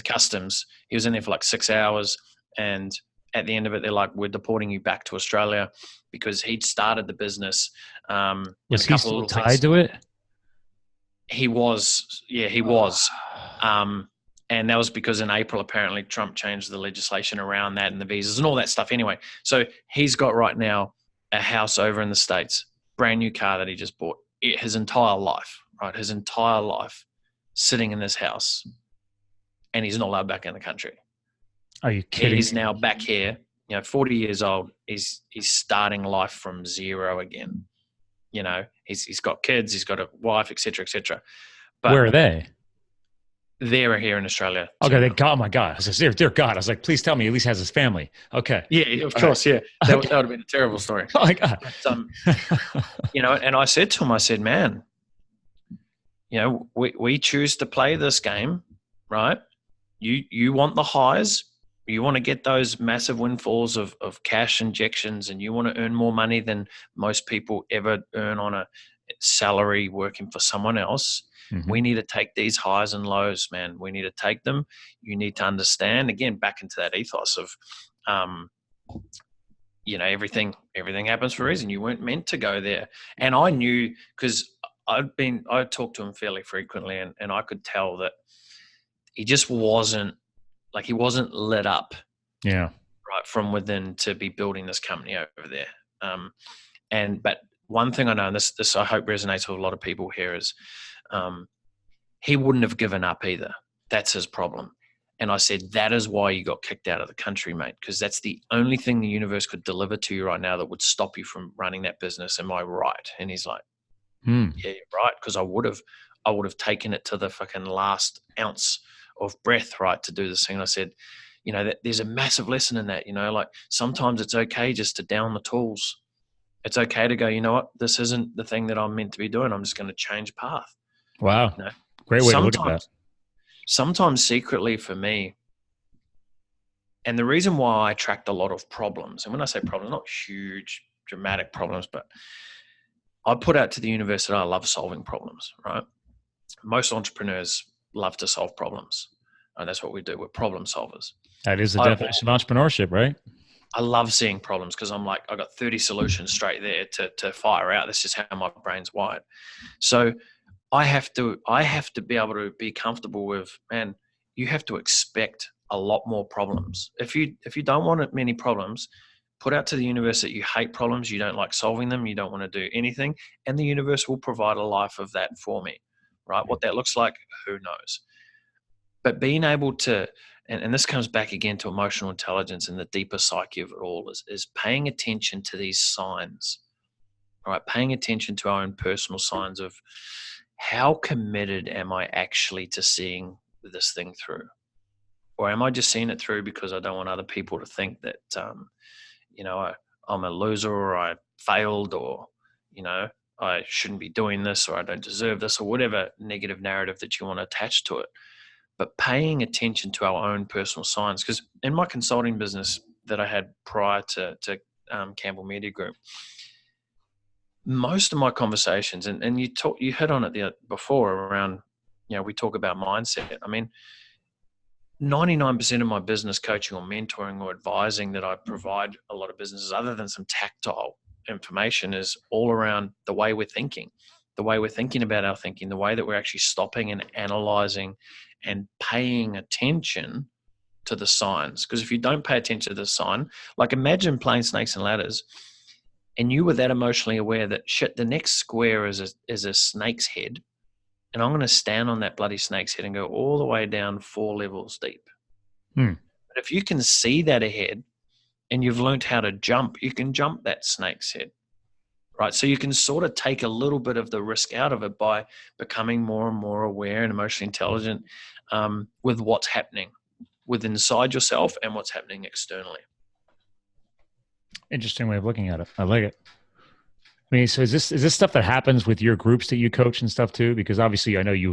customs. He was in there for like 6 hours, and at the end of it, they're like, "We're deporting you back to Australia," because he'd started the business. Was he still tied to it? He was, yeah, he was. And that was because in April, apparently, Trump changed the legislation around that and the visas and all that stuff. Anyway, so he's got right now a house over in the States, brand new car that he just bought. His entire life, right? His entire life sitting in this house. And he's not allowed back in the country. Are you kidding? He's now back here, 40 years old. He's starting life from zero again. He's got kids, he's got a wife, et cetera, et cetera. But where are they? They're here in Australia. Okay, oh my God. I said, dear God. I was like, please tell me he at least has his family. Okay. Yeah, of course, yeah. That would have been a terrible story. Oh my God. But, and I said to him, man, we choose to play this game, right? You want the highs, you want to get those massive windfalls of cash injections, and you want to earn more money than most people ever earn on a salary working for someone else. Mm-hmm. We need to take these highs and lows, man. We need to take them. You need to understand, again, back into that ethos of, everything happens for a reason. You weren't meant to go there. And I knew, because I talked to him fairly frequently, and I could tell that he just wasn't lit up, right, from within to be building this company over there. But one thing I know, and this I hope resonates with a lot of people here, is he wouldn't have given up either. That's his problem. And I said, that is why you got kicked out of the country, mate, because that's the only thing the universe could deliver to you right now that would stop you from running that business. Am I right? And he's like, yeah, you're right, because I would have taken it to the fucking last ounce of breath, right, to do this thing. And I said, that there's a massive lesson in that, like sometimes it's okay just to down the tools. It's okay to go, you know what, this isn't the thing that I'm meant to be doing. I'm just going to change path. Wow. Great way to look at that. Sometimes secretly for me, and the reason why I attract a lot of problems, and when I say problems, not huge, dramatic problems, but I put out to the universe that I love solving problems, right? Most entrepreneurs love to solve problems. And that's what we do. We're problem solvers. That is the definition of entrepreneurship, right? I love seeing problems because I'm like, I got 30 solutions straight there to fire out. That's just how my brain's wired. So I have to be able to be comfortable with, man, you have to expect a lot more problems. If you don't want many problems, put out to the universe that you hate problems, you don't like solving them, you don't want to do anything, and the universe will provide a life of that for me, right? What that looks like, who knows? But being able to, and this comes back again to emotional intelligence and the deeper psyche of it all, is paying attention to these signs, all right? Paying attention to our own personal signs of how committed am I actually to seeing this thing through? Or am I just seeing it through because I don't want other people to think that, I'm a loser, or I failed, or, I shouldn't be doing this, or I don't deserve this, or whatever negative narrative that you want to attach to it. But paying attention to our own personal signs, because in my consulting business that I had prior to Campbell Media Group, most of my conversations, and you hit on it before around, we talk about mindset. I mean, 99% of my business coaching or mentoring or advising that I provide a lot of businesses, other than some tactile information, is all around the way we're thinking, the way we're thinking about our thinking, the way that we're actually stopping and analyzing and paying attention to the signs. Because if you don't pay attention to the sign, like imagine playing snakes and ladders, and you were that emotionally aware that the next square is a snake's head, and I'm going to stand on that bloody snake's head and go all the way down 4 levels deep. But if you can see that ahead and you've learned how to jump, you can jump that snake's head, right? So you can sort of take a little bit of the risk out of it by becoming more and more aware and emotionally intelligent with what's happening within inside yourself and what's happening externally. Interesting way of looking at it. I like it. I mean, so is this stuff that happens with your groups that you coach and stuff too? Because obviously I know you're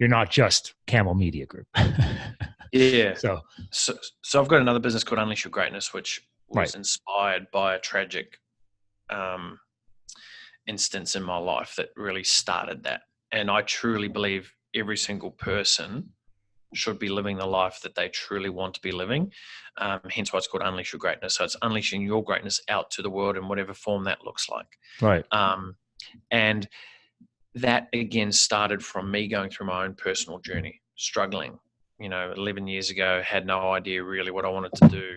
not just Campbell Media Group. Yeah. So I've got another business called Unleash Your Greatness, which was inspired by a tragic instance in my life that really started that. And I truly believe every single person should be living the life that they truly want to be living. Hence why it's called Unleash Your Greatness. So it's unleashing your greatness out to the world in whatever form that looks like. Right. And that again started from me going through my own personal journey, struggling, 11 years ago, had no idea really what I wanted to do.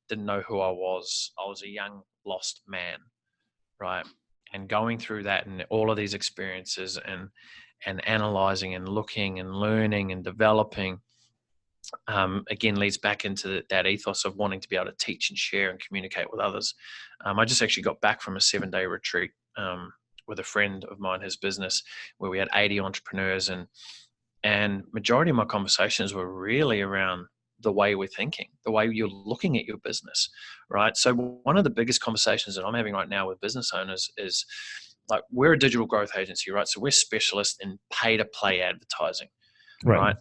Didn't know who I was. I was a young, lost man, right? And going through that and all of these experiences and analyzing and looking and learning and developing, again, leads back into that ethos of wanting to be able to teach and share and communicate with others. I just actually got back from a 7-day retreat with a friend of mine, his business, where we had 80 entrepreneurs, and majority of my conversations were really around the way we're thinking, the way you're looking at your business, right? So one of the biggest conversations that I'm having right now with business owners is, like, we're a digital growth agency, right? So we're specialists in pay-to-play advertising, right?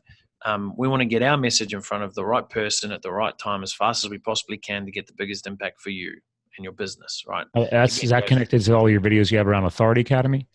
We want to get our message in front of the right person at the right time as fast as we possibly can to get the biggest impact for you and your business, right? Is that connected to all your videos you have around Authority Academy?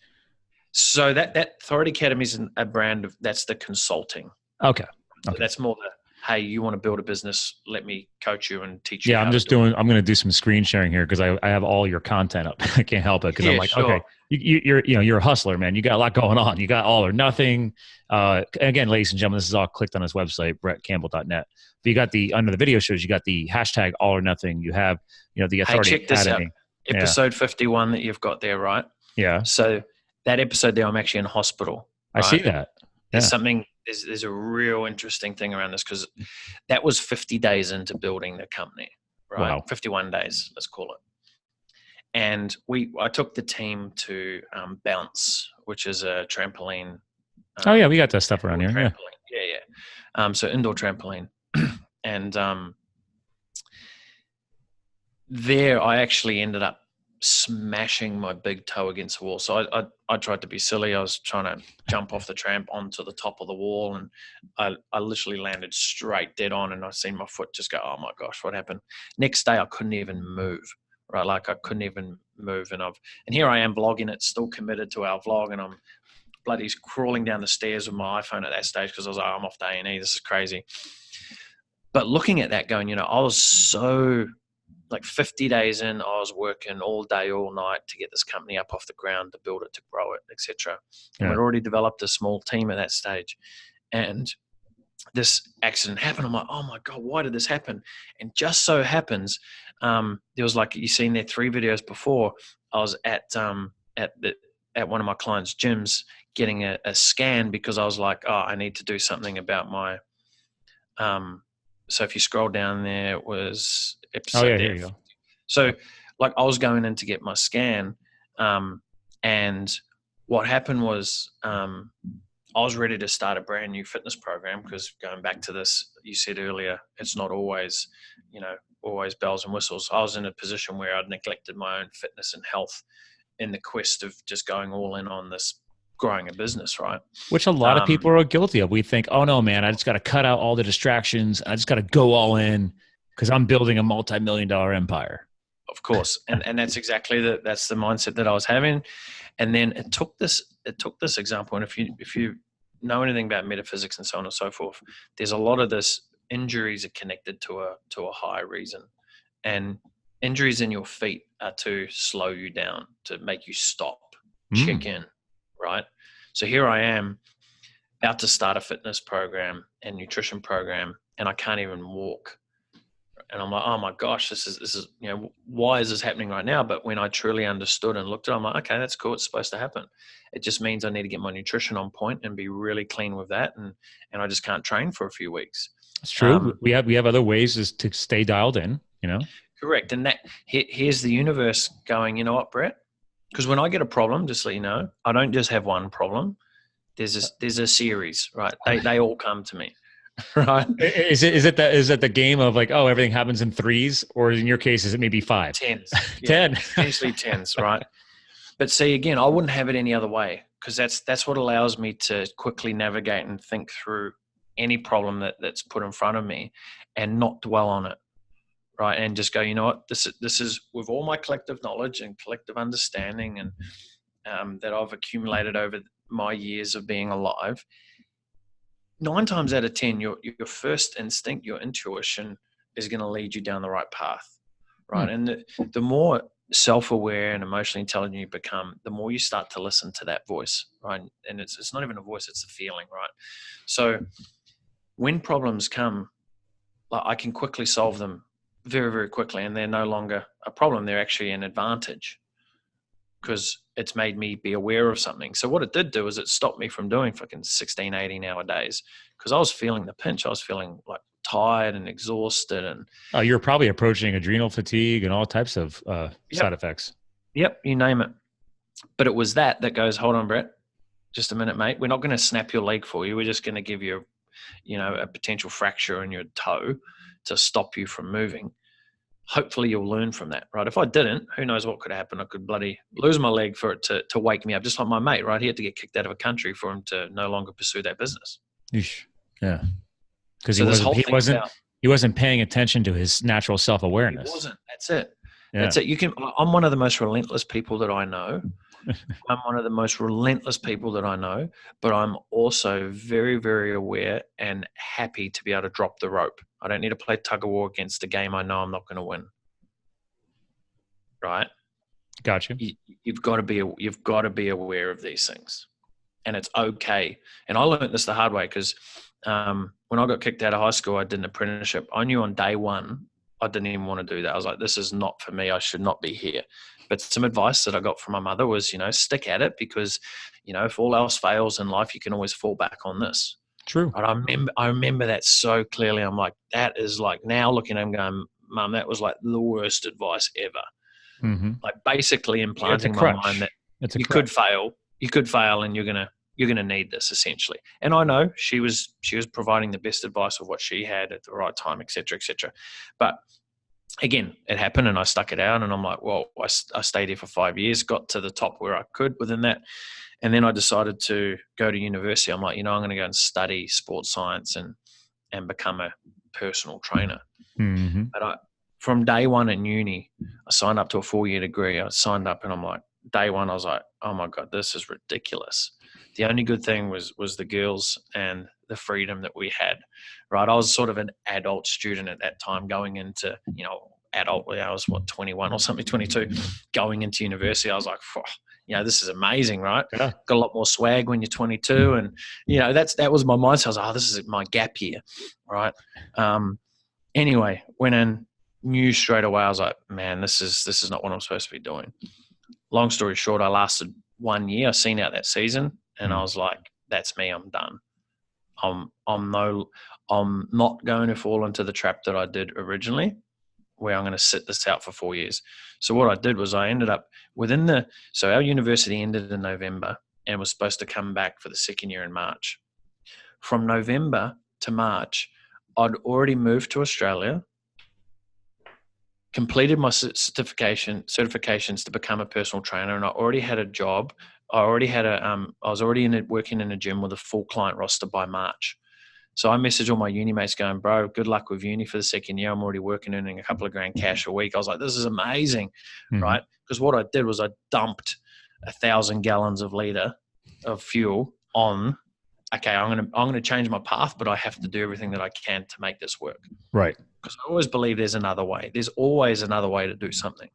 So that Authority Academy is a brand that's the consulting. Okay. So that's more the, hey, you want to build a business, let me coach you and teach you. Yeah, I'm going to do some screen sharing here because I have all your content up. I can't help it because I'm like, sure. Okay, you're a hustler, man. You got a lot going on. You got all or nothing. Again, ladies and gentlemen, this is all clicked on his website, brettcampbell.net. But you got under the video shows, you got the hashtag all or nothing. You have, the Authority Academy. This out. Episode 51 that you've got there, right? Yeah. So that episode there, I'm actually in hospital. Right? I see that. Yeah. There's a real interesting thing around this because that was 50 days into building the company, right? Wow. 51 days, let's call it. And I took the team to Bounce, which is a trampoline. Oh yeah, we got that stuff around here. Yeah. So indoor trampoline, and there I actually ended up smashing my big toe against the wall. So I tried to be silly. I was trying to jump off the tramp onto the top of the wall, and I literally landed straight dead on, and I seen my foot just go, oh my gosh, what happened? Next day I couldn't even move, right? Like I couldn't even move, and here I am vlogging it, still committed to our vlog, and I'm bloody crawling down the stairs with my iPhone at that stage because I was like, I'm off to A&E. This is crazy. But looking at that going, I was so like 50 days in, I was working all day, all night to get this company up off the ground, to build it, to grow it, etc. And we'd already developed a small team at that stage. And this accident happened. I'm like, oh my God, why did this happen? And just so happens, there was, like you seen there 3 videos before, I was at one of my clients' gyms getting a scan because I was like, oh, I need to do something about my, so if you scroll down there, it was episode. Oh yeah, here you go. So like I was going in to get my scan, and what happened was, I was ready to start a brand new fitness program because going back to this, you said earlier, it's not always, always bells and whistles. I was in a position where I'd neglected my own fitness and health in the quest of just going all in on this growing a business, right? Which a lot of people are guilty of. We think, oh no, man, I just got to cut out all the distractions. I just got to go all in because I'm building a multi-million-dollar empire. Of course. And that's exactly that's the mindset that I was having. And then it took this example. And if you know anything about metaphysics and so on and so forth, there's a lot of this injuries are connected to a higher reason. And injuries in your feet are to slow you down, to make you stop, check in, right? So here I am about to start a fitness program and nutrition program, and I can't even walk. And I'm like, oh my gosh, this is, why is this happening right now? But when I truly understood and looked at it, I'm like, okay, that's cool. It's supposed to happen. It just means I need to get my nutrition on point and be really clean with that. And I just can't train for a few weeks. It's true. We have other ways to stay dialed in, Correct. And here's the universe going, you know what, Brett? Because when I get a problem, just so you know, I don't just have one problem. There's a series, right? They all come to me. Right. Is that the game of like, oh, everything happens in 3s, or in your case, is it maybe 5? 10s. 10. Potentially 10s, right? But see, again, I wouldn't have it any other way, because that's what allows me to quickly navigate and think through any problem that's put in front of me and not dwell on it. Right. And just go, you know what, this is with all my collective knowledge and collective understanding and that I've accumulated over my years of being alive. 9 times out of 10, your first instinct, your intuition is going to lead you down the right path, right? And the more self-aware and emotionally intelligent you become, the more you start to listen to that voice, right? And it's not even a voice, it's a feeling, right? So when problems come, like, I can quickly solve them very, very quickly, and they're no longer a problem. They're actually an advantage, because it's made me be aware of something. So what it did do is it stopped me from doing fucking 16, 18-hour days, because I was feeling the pinch. I was feeling like tired and exhausted. And you're probably approaching adrenal fatigue and all types of side effects. Yep, you name it. But it was that goes, hold on, Brett, just a minute, mate. We're not going to snap your leg for you. We're just going to give you, a potential fracture in your toe to stop you from moving. Hopefully you'll learn from that, right? If I didn't, who knows what could happen? I could bloody lose my leg for it to wake me up, just like my mate, right? He had to get kicked out of a country for him to no longer pursue that business. Yeah. Because he wasn't paying attention to his natural self-awareness. He wasn't. That's it. Yeah. That's it. I'm one of the most relentless people that I know. I'm one of the most relentless people that I know, but I'm also very, very aware and happy to be able to drop the rope. I don't need to play tug of war against a game I know I'm not going to win. Right? Gotcha. You've got to be aware of these things, and it's okay. And I learned this the hard way, because when I got kicked out of high school, I did an apprenticeship. I knew on day one I didn't even want to do that. I was like, this is not for me. I should not be here. But some advice that I got from my mother was, stick at it, because, if all else fails in life, you can always fall back on this. True. Right? I remember that so clearly. I'm like, that is like, now looking at him going, Mum, that was like the worst advice ever. Mm-hmm. Like basically implanting in my mind that you could fail and you're gonna need this, essentially. And I know she was providing the best advice of what she had at the right time, et cetera, et cetera. But again, it happened and I stuck it out, and I'm like, well, I stayed here for 5 years, got to the top where I could within that. And then I decided to go to university. I'm like, I'm going to go and study sports science and become a personal trainer. Mm-hmm. But from day one in uni, I signed up to a 4-year degree. I signed up and I'm like, day one, I was like, oh my God, this is ridiculous. The only good thing was the girls and the freedom that we had, right? I was sort of an adult student at that time, going into, adult. I was 21 or something, 22, going into university. I was like, this is amazing, right? Yeah. Got a lot more swag when you're 22, and that was my mindset. I was like, this is my gap year, right? Anyway, went in, knew straight away. I was like, man, this is not what I'm supposed to be doing. Long story short, I lasted 1 year. I seen out that season, and I was like, that's me. I'm done. I'm not going to fall into the trap that I did originally, where I'm going to sit this out for 4 years. So what I did was I ended up so our university ended in November and was supposed to come back for the second year in March. From November to March, I'd already moved to Australia, completed my certifications to become a personal trainer, and I already had a job. I was already working in a gym with a full client roster by March. So I messaged all my uni mates going, bro, good luck with uni for the second year. I'm already working, earning a couple of grand cash a week. I was like, this is amazing, right? Because what I did was I dumped 1,000 gallons of fuel on, okay, I'm gonna change my path, but I have to do everything that I can to make this work. Right. Because I always believe there's another way. There's always another way to do something.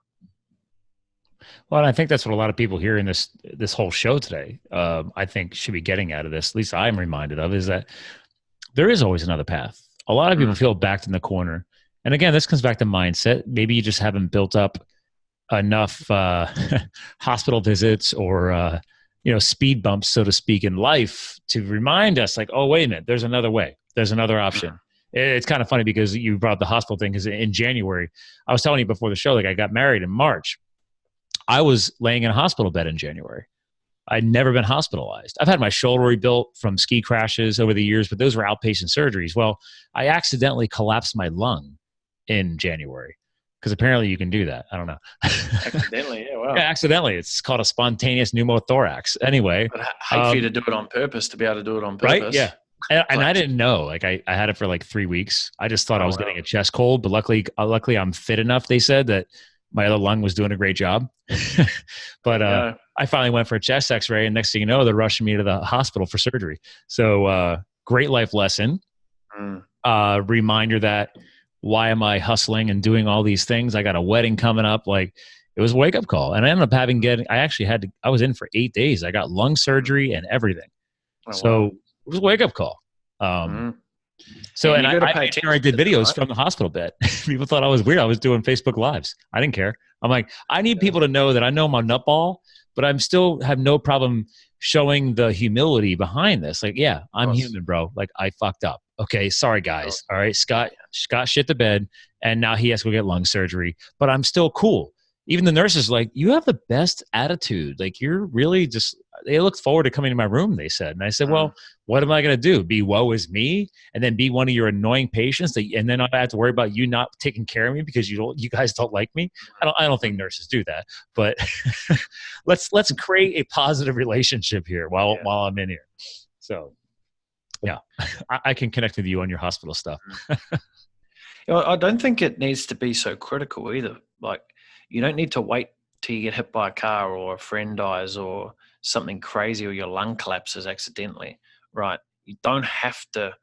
Well, and I think that's what a lot of people here in this whole show today, I think should be getting out of this, at least I'm reminded of, is that there is always another path. A lot of people feel backed in the corner. And again, this comes back to mindset. Maybe you just haven't built up enough hospital visits or, speed bumps, so to speak, in life to remind us like, oh, wait a minute, there's another way. There's another option. It's kind of funny because you brought up the hospital thing, because in January, I was telling you before the show, like I got married in March. I was laying in a hospital bed in January. I'd never been hospitalized. I've had my shoulder rebuilt from ski crashes over the years, but those were outpatient surgeries. Well, I accidentally collapsed my lung in January, because apparently you can do that. I don't know. Accidentally, yeah, wow. Yeah, accidentally. It's called a spontaneous pneumothorax. Anyway. But I hate for you to do it on purpose, to be able to do it on purpose. Right, yeah. And I didn't know. Like I had it for like 3 weeks. I just thought I was getting a chest cold, but luckily I'm fit enough, they said, that my other lung was doing a great job. But I finally went for a chest x-ray, and next thing you know, they're rushing me to the hospital for surgery. So great life lesson. Reminder that why am I hustling and doing all these things? I got a wedding coming up. Like, it was a wake-up call. And I ended up I was in for 8 days. I got lung surgery and everything. It was a wake-up call. So, and I did videos from the hospital bed. People thought I was weird. I was doing Facebook Lives. I didn't care. I'm like, I need people to know that I know I'm a nutball, but I'm still have no problem showing the humility behind this. Like, yeah, I'm human, bro. Like, I fucked up. Okay, sorry, guys. All right, Scott shit the bed, and now he has to go get lung surgery, but I'm still cool. Even the nurses like, you have the best attitude. Like, you're really just, they look forward to coming to my room, they said. And I said, well, what am I going to do? Be woe is me? And then be one of your annoying patients? And then I have to worry about you not taking care of me because you guys don't like me? I don't think nurses do that. But let's create a positive relationship here while I'm in here. So, yeah, I can connect with you on your hospital stuff. I don't think it needs to be so critical either. Like, you don't need to wait till you get hit by a car or a friend dies or something crazy or your lung collapses accidentally, right? You don't have to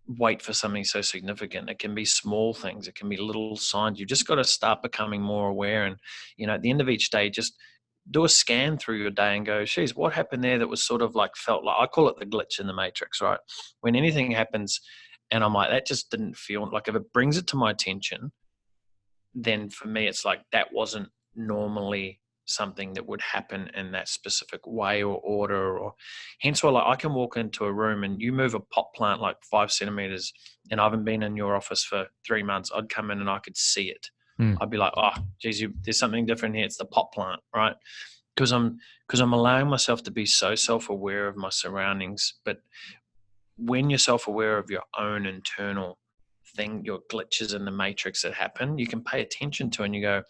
wait for something so significant. It can be small things. It can be little signs. You've just got to start becoming more aware. And, at the end of each day, just do a scan through your day and go, geez, what happened there that was sort of like felt like, I call it the glitch in the matrix, right? When anything happens and I'm like, that just didn't feel like, if it brings it to my attention, then for me, it's like that wasn't normally something that would happen in that specific way or order, or hence why, like, I can walk into a room and you move a pot plant like 5 centimeters and I haven't been in your office for 3 months. I'd come in and I could see it. I'd be like, oh, geez, there's something different here. It's the pot plant, right? Because I'm allowing myself to be so self-aware of my surroundings. But when you're self-aware of your own internal thing, your glitches in the matrix that happen, you can pay attention to, and you go,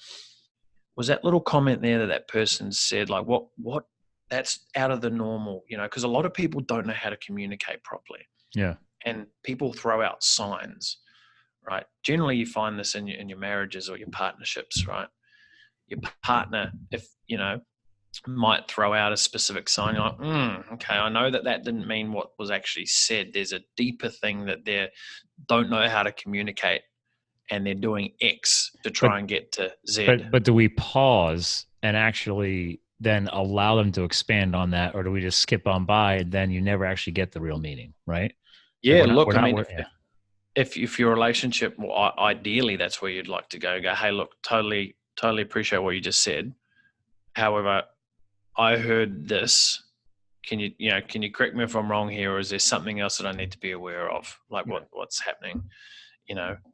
was that little comment there that person said, like, what that's out of the normal, because a lot of people don't know how to communicate properly. Yeah. And people throw out signs, right? Generally you find this in your marriages or your partnerships, right? Your partner, if might throw out a specific sign. You're like, okay, I know that didn't mean what was actually said. There's a deeper thing that they don't know how to communicate, and they're doing X to try and get to Z. But do we pause and actually then allow them to expand on that, or do we just skip on by and then you never actually get the real meaning, right? Yeah, look, I mean, if your relationship, well, ideally, that's where you'd like to go. Hey, look, totally appreciate what you just said. However, I heard this. Can you correct me if I'm wrong here, or is there something else that I need to be aware of? Like what's happening?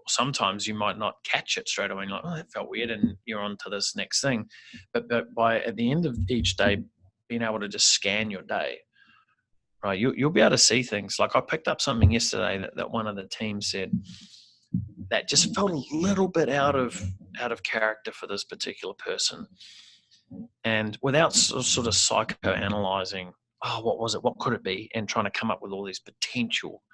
Sometimes you might not catch it straight away. You're like, oh, that felt weird, and you're on to this next thing. But by at the end of each day, being able to just scan your day, right? You'll be able to see things. Like I picked up something yesterday that one of the team said that just felt a little bit out of character for this particular person. And without sort of psychoanalyzing, what was it? What could it be? And trying to come up with all these potential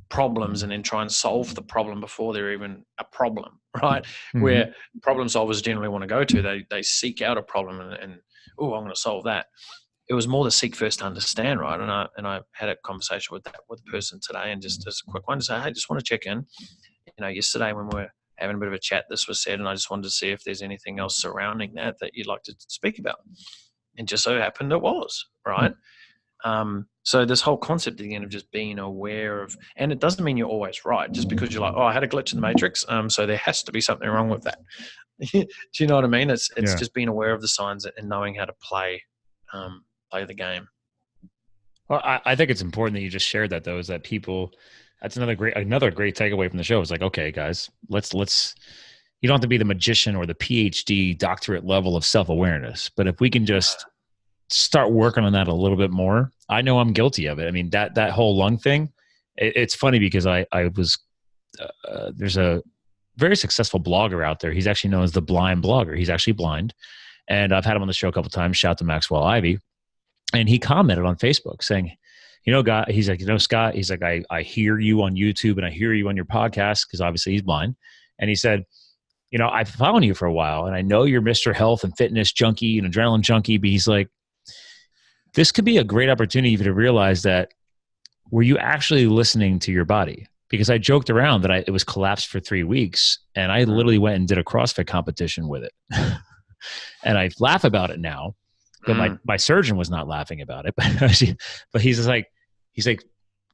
problems and then try and solve the problem before they're even a problem, right? Mm-hmm. Where problem solvers generally want to go to, they seek out a problem and I'm going to solve that. It was more to seek first to understand, right? And I had a conversation with the person today, and just as a quick one to say, hey, just want to check in. Yesterday when we were having a bit of a chat, this was said, and I just wanted to see if there's anything else surrounding that you'd like to speak about. And just so happened it was, right? So this whole concept again of just being aware of, and it doesn't mean you're always right, just because you're like, I had a glitch in the matrix, so there has to be something wrong with that. Do you know what I mean? It's just being aware of the signs and knowing how to play the game. Well, I think it's important that you just shared that, though, is that people, that's another great takeaway from the show. It's like, okay, guys, let's you don't have to be the magician or the PhD doctorate level of self-awareness, but if we can just start working on that a little bit more. I know I'm guilty of it. I mean, that whole lung thing, it's funny because I was, there's a very successful blogger out there. He's actually known as the blind blogger. He's actually blind. And I've had him on the show a couple of times. Shout out to Maxwell Ivy. And he commented on Facebook saying, God, he's like, Scott, he's like, I hear you on YouTube and I hear you on your podcast, because obviously he's blind. And he said, I've followed you for a while and I know you're Mr. Health and Fitness junkie and adrenaline junkie, but he's like, this could be a great opportunity for you to realize that, were you actually listening to your body? Because I joked around that it was collapsed for 3 weeks, and I literally went and did a CrossFit competition with it. And I laugh about it now, but my surgeon was not laughing about it. But he's like,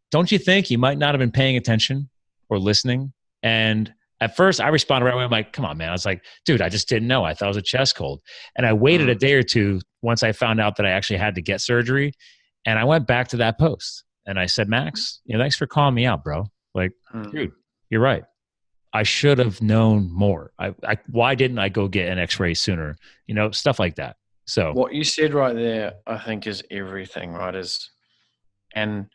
don't you think you might not have been paying attention or listening? And at first I responded right away. I'm like, come on, man. I was like, dude, I just didn't know. I thought it was a chest cold. And I waited a day or two once I found out that I actually had to get surgery. And I went back to that post and I said, Max, thanks for calling me out, bro. Like, dude, you're right. I should have known more. Why didn't I go get an x-ray sooner? Stuff like that. So what you said right there, I think, is everything, right? And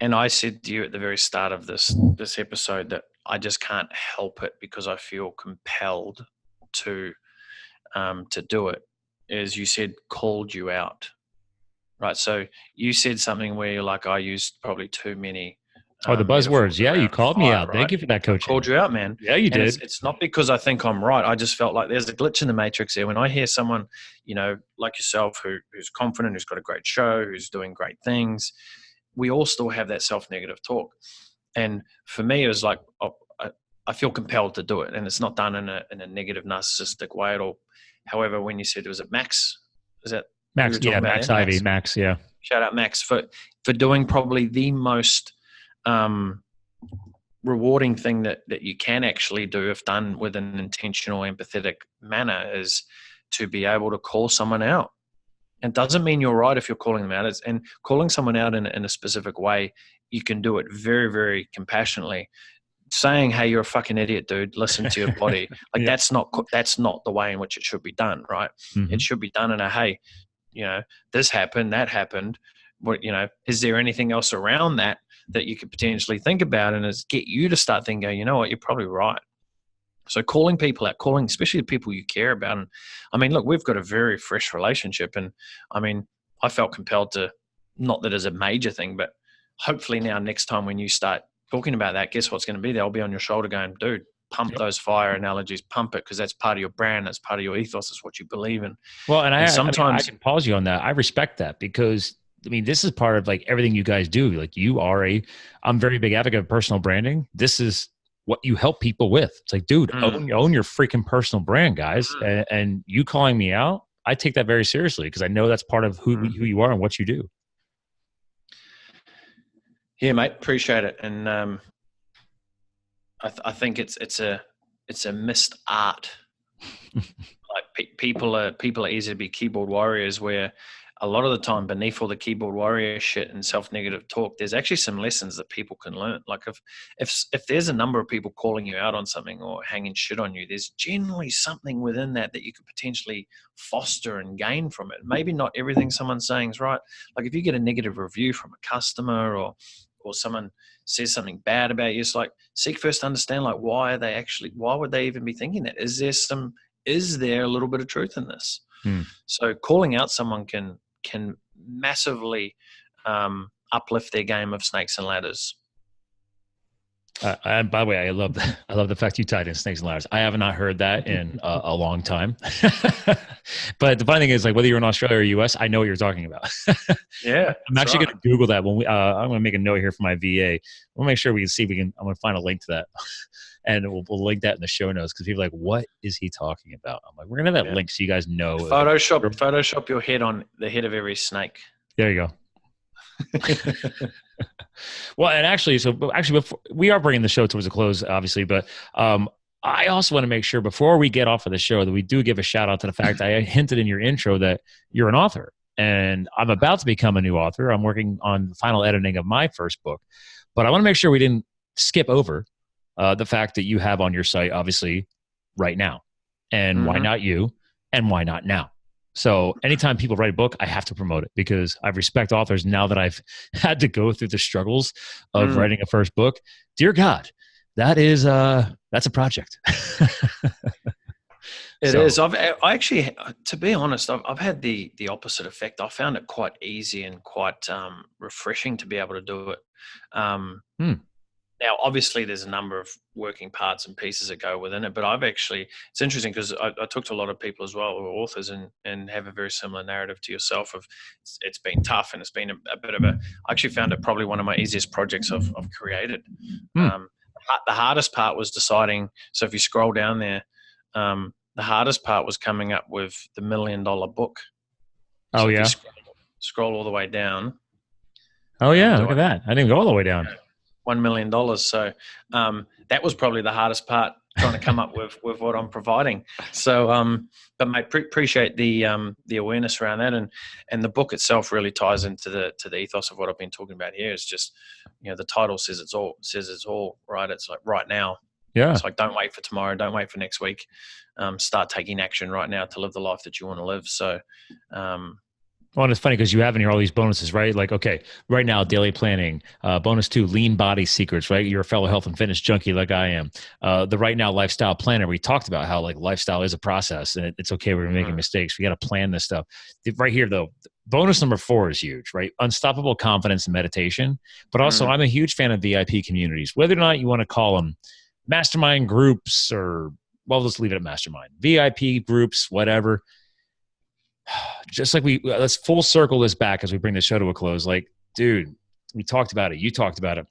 I said to you at the very start of this episode that I just can't help it because I feel compelled to do it. As you said, called you out, right? So you said something where you're like, I used probably too many. The buzzwords. Yeah, you called me out. Right? Thank you for that, coach. Called you out, man. Yeah, you did. It's not because I think I'm right. I just felt like there's a glitch in the matrix there. When I hear someone, like yourself, who's confident, who's got a great show, who's doing great things, we all still have that self-negative talk. And for me, it was like, I feel compelled to do it, and it's not done in a negative, narcissistic way at all. However, when you said, was it Max? Is that Max? Yeah, Max Ivy. Max, yeah. Shout out Max for doing probably the most rewarding thing that you can actually do if done with an intentional, empathetic manner, is to be able to call someone out. And doesn't mean you're right if you're calling them out. And calling someone out in a specific way, you can do it very, very compassionately. Saying, hey, you're a fucking idiot, dude, listen to your body. Like that's not the way in which it should be done, right? Mm-hmm. It should be done in a, hey, this happened, that happened. What, is there anything else around that you could potentially think about, and is get you to start thinking, you know what, you're probably right. So calling people out, especially the people you care about. And I mean, look, we've got a very fresh relationship, and I mean, I felt compelled to, not that as a major thing, but hopefully now next time when you start talking about that, guess what's going to be there? I'll be on your shoulder going, dude, pump those fire analogies, pump it, because that's part of your brand. That's part of your ethos. It's what you believe in. Well, and And I mean, I sometimes, can pause you on that. I respect that because I mean, this is part of like everything you guys do. Like I'm very big advocate of personal branding. This is what you help people with. It's like, dude, own your freaking personal brand, guys. And you calling me out, I take that very seriously because I know that's part of who you are and what you do. Yeah, mate, appreciate it. And I think it's a missed art. Like people are easy to be keyboard warriors, where a lot of the time beneath all the keyboard warrior shit and self-negative talk, there's actually some lessons that people can learn. Like if there's a number of people calling you out on something or hanging shit on you, there's generally something within that you could potentially foster and gain from it. Maybe not everything someone's saying is right. Like if you get a negative review from a customer or someone says something bad about you, it's like seek first to understand, like why would they even be thinking that? Is there a little bit of truth in this? So calling out someone can massively uplift their game of snakes and ladders. And by the way, I love the fact you tied in snakes and ladders. I have not heard that in a long time. But the funny thing is, like, whether you're in Australia or US, I know what you're talking about. Yeah, I'm actually going to Google that when I'm going to make a note here for my VA. We'll make sure we can see if we can. I'm going to find a link to that, and we'll link that in the show notes because people are like, "What is he talking about?" I'm like, "We're going to have that link so you guys know." Photoshop your head on the head of every snake. There you go. Well, and actually, before, we are bringing the show towards a close, obviously, but I also want to make sure before we get off of the show that we do give a shout out to the fact I hinted in your intro that you're an author, and I'm about to become a new author. I'm working on the final editing of my first book, but I want to make sure we didn't skip over the fact that you have on your site, obviously, Right Now, and why not you, and why not now? So anytime people write a book, I have to promote it because I respect authors now that I've had to go through the struggles of writing a first book. Dear God, that's a project. It is. I actually, to be honest, I've had the opposite effect. I found it quite easy and quite refreshing to be able to do it. Now, obviously, there's a number of working parts and pieces that go within it, but it's interesting because I talk to a lot of people as well who are authors and have a very similar narrative to yourself of it's been tough and it's been a bit of I actually found it probably one of my easiest projects I've created. The hardest part was deciding, so if you scroll down there, the hardest part was coming up with the $1 million book. So if you scroll all the way down. Oh yeah, look at that. I didn't go all the way down. $1 million. So that was probably the hardest part, trying to come up with what I'm providing. So, but mate, appreciate the awareness around that, and the book itself really ties into the ethos of what I've been talking about here. It's just, the title says it's all, right? It's like right now. Yeah. It's like, don't wait for tomorrow. Don't wait for next week. Start taking action right now to live the life that you want to live. So, well, and it's funny because you have in here all these bonuses, right? Like, okay, right now, daily planning, bonus 2, lean body secrets, right? You're a fellow health and fitness junkie like I am. The Right Now lifestyle planner, we talked about how like lifestyle is a process and it's okay. We're making mistakes. We got to plan this stuff. Right here, though, bonus number 4 is huge, right? Unstoppable confidence and meditation. But also, I'm a huge fan of VIP communities, whether or not you want to call them mastermind groups or, well, let's leave it at mastermind. VIP groups, whatever. Just like let's full circle this back as we bring the show to a close. Like, dude, we talked about it. You talked about it.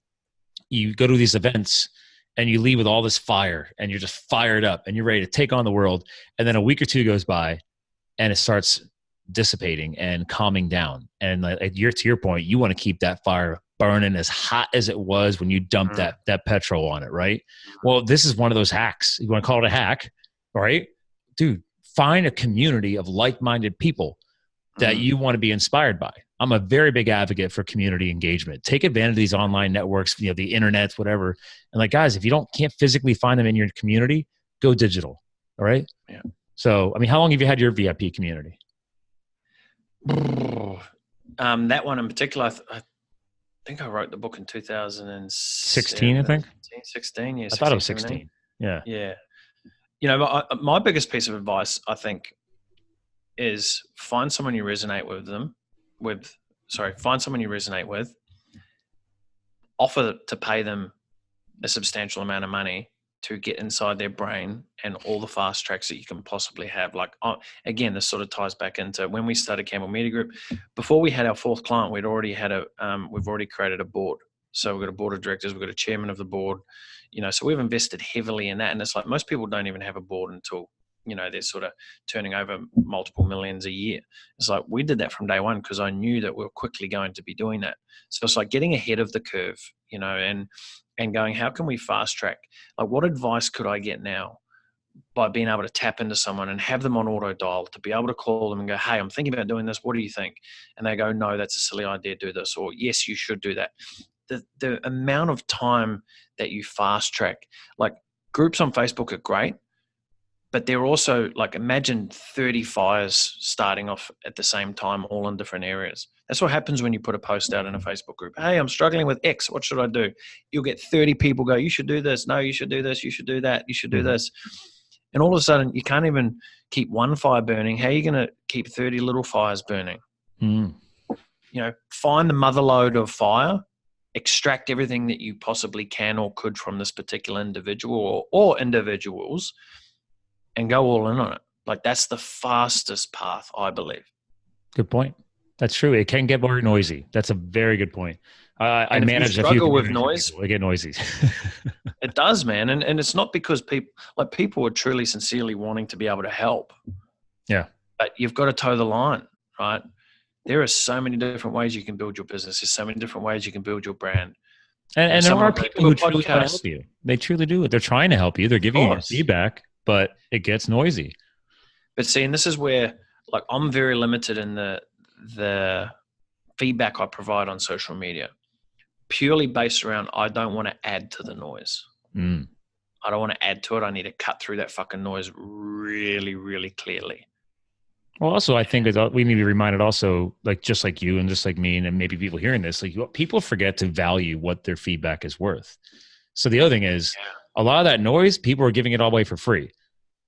You go to these events and you leave with all this fire and you're just fired up and you're ready to take on the world. And then a week or two goes by and it starts dissipating and calming down. And to your point, you want to keep that fire burning as hot as it was when you dumped that petrol on it, right? Well, this is one of those hacks. You want to call it a hack, right? Dude, find a community of like-minded people that you want to be inspired by. I'm a very big advocate for community engagement. Take advantage of these online networks, the internet, whatever. And like, guys, if you can't physically find them in your community, go digital. All right. Yeah. So, I mean, how long have you had your VIP community? That one in particular, I think I wrote the book in 2016, I think. 16, yeah. I thought it was 16. Yeah. Yeah. My biggest piece of advice, I think, is find someone you resonate with. Find someone you resonate with. Offer to pay them a substantial amount of money to get inside their brain and all the fast tracks that you can possibly have. Like, again, this sort of ties back into when we started Campbell Media Group. Before we had our fourth client, we've already created a board. So we've got a board of directors, we've got a chairman of the board, so we've invested heavily in that. And it's like most people don't even have a board until, they're sort of turning over multiple millions a year. It's like we did that from day one because I knew that we were quickly going to be doing that. So it's like getting ahead of the curve, and going, how can we fast track? Like, what advice could I get now by being able to tap into someone and have them on auto dial to be able to call them and go, hey, I'm thinking about doing this. What do you think? And they go, no, that's a silly idea. Do this. Or yes, you should do that. The amount of time that you fast track, like groups on Facebook are great, but they're also like, imagine 30 fires starting off at the same time, all in different areas. That's what happens when you put a post out in a Facebook group. Hey, I'm struggling with X. What should I do? You'll get 30 people go, you should do this. No, you should do this. You should do that. You should do this. And all of a sudden, you can't even keep one fire burning. How are you going to keep 30 little fires burning? Find the mother lode of fire, extract everything that you possibly can or could from this particular individual or individuals, and go all in on it. Like, that's the fastest path, I believe. Good point. That's true. It can get very noisy. That's a very good point. I manage a few struggle with noise. It get noisy. It does, man. And it's not because people are truly, sincerely wanting to be able to help. Yeah. But you've got to toe the line, right? There are so many different ways you can build your business. There's so many different ways you can build your brand. And there are people who truly want to help you. They truly do it. They're trying to help you. They're giving you feedback, but it gets noisy. But see, and this is where, like, I'm very limited in the feedback I provide on social media, purely based around I don't want to add to the noise. I don't want to add to it. I need to cut through that fucking noise really, really clearly. Well, also, I think we need to be reminded also, like, just like you and just like me, and maybe people hearing this, like, people forget to value what their feedback is worth. So the other thing is, a lot of that noise, people are giving it all away for free.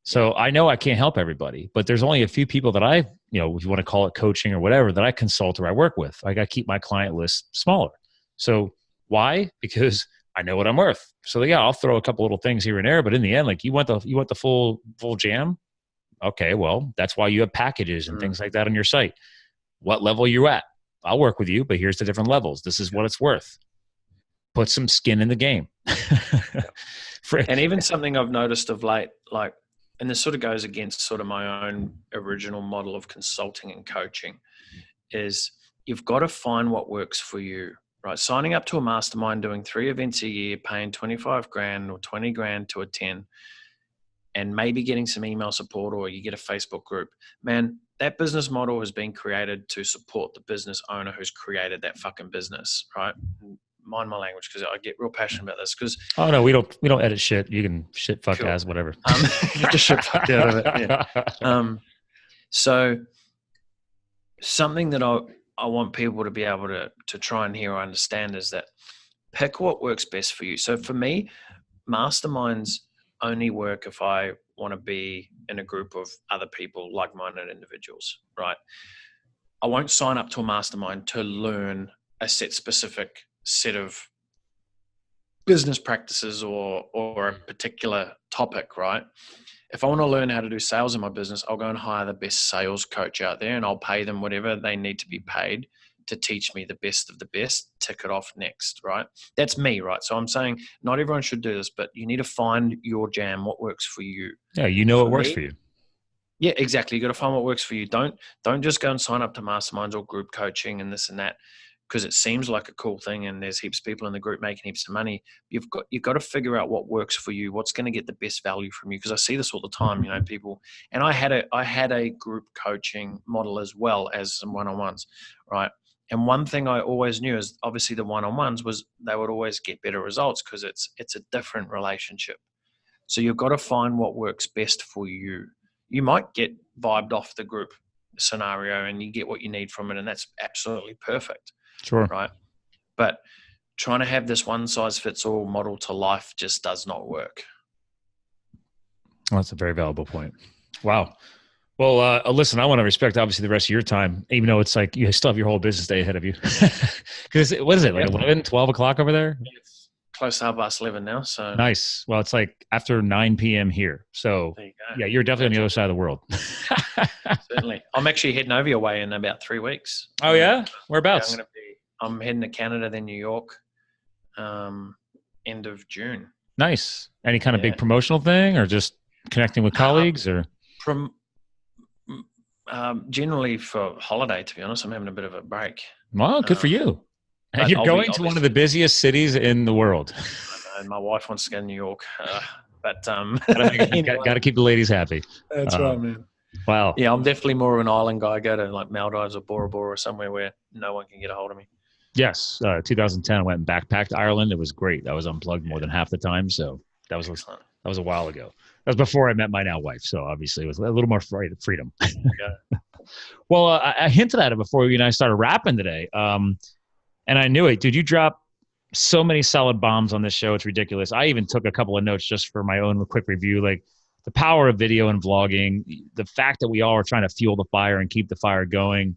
So I know I can't help everybody, but there's only a few people that I, if you want to call it coaching or whatever, that I consult or I work with. Like, I keep my client list smaller. So why? Because I know what I'm worth. So yeah, I'll throw a couple little things here and there, but in the end, like, you want the full jam. Okay, well, that's why you have packages and things like that on your site. What level are you at? I'll work with you, but here's the different levels. This is what it's worth. Put some skin in the game. And even something I've noticed of late, like, and this sort of goes against sort of my own original model of consulting and coaching, is you've got to find what works for you, right? Signing up to a mastermind, doing 3 events a year, paying 25 grand or 20 grand to attend, and maybe getting some email support, or you get a Facebook group. Man, that business model has been created to support the business owner who's created that fucking business, right? Mind my language, because I get real passionate about this. Because we don't edit shit. You can shit, fuck, ass, whatever. Just shit, fuck out of it. Yeah. So something that I want people to be able to try and hear or understand is that pick what works best for you. So for me, masterminds only work if I want to be in a group of other people, like-minded individuals, right? I won't sign up to a mastermind to learn a specific set of business practices or a particular topic, right? If I want to learn how to do sales in my business, I'll go and hire the best sales coach out there, and I'll pay them whatever they need to be paid to teach me the best of the best, tick it off next, right? That's me, right? So I'm saying not everyone should do this, but you need to find your jam, what works for you. Yeah, what works for you. Yeah, exactly. You got to find what works for you. Don't just go and sign up to masterminds or group coaching and this and that, because it seems like a cool thing and there's heaps of people in the group making heaps of money. You've got to figure out what works for you, what's going to get the best value from you. Because I see this all the time, people. And I had a group coaching model as well as some one-on-ones, right? And one thing I always knew is obviously the one-on-ones was they would always get better results because it's a different relationship. So you've got to find what works best for you. You might get vibed off the group scenario and you get what you need from it, and that's absolutely perfect. Sure. Right. But trying to have this one size fits all model to life just does not work. Well, that's a very valuable point. Wow. Well, listen, I want to respect obviously the rest of your time, even though it's like you still have your whole business day ahead of you. Because what is it, like 11, 12 o'clock over there? close to 11 now. So nice. Well, it's like after 9 p.m. here. So there you go. yeah, you're definitely on the other side of the world. Certainly. I'm actually heading over your way in about 3 weeks. Oh yeah? Whereabouts? Yeah, I'm heading to Canada, then New York, end of June. Nice. Any kind of big promotional thing, or just connecting with colleagues, or generally for holiday, to be honest. I'm having a bit of a break. Well, good for you. And you're going to one of the busiest cities in the world. I know, my wife wants to go to New York, but got to keep the ladies happy. That's right, man. Wow. Yeah, I'm definitely more of an island guy. I go to like Maldives or Bora Bora or somewhere where no one can get a hold of me. Yes, 2010, I went and backpacked Ireland. It was great. I was unplugged more than half the time, so that was a while ago. That was before I met my now wife, so obviously it was a little more freedom. Well, I hinted at it before you and I started rapping today, and I knew it, dude. You drop so many solid bombs on this show; it's ridiculous. I even took a couple of notes just for my own quick review, like the power of video and vlogging, the fact that we all are trying to fuel the fire and keep the fire going.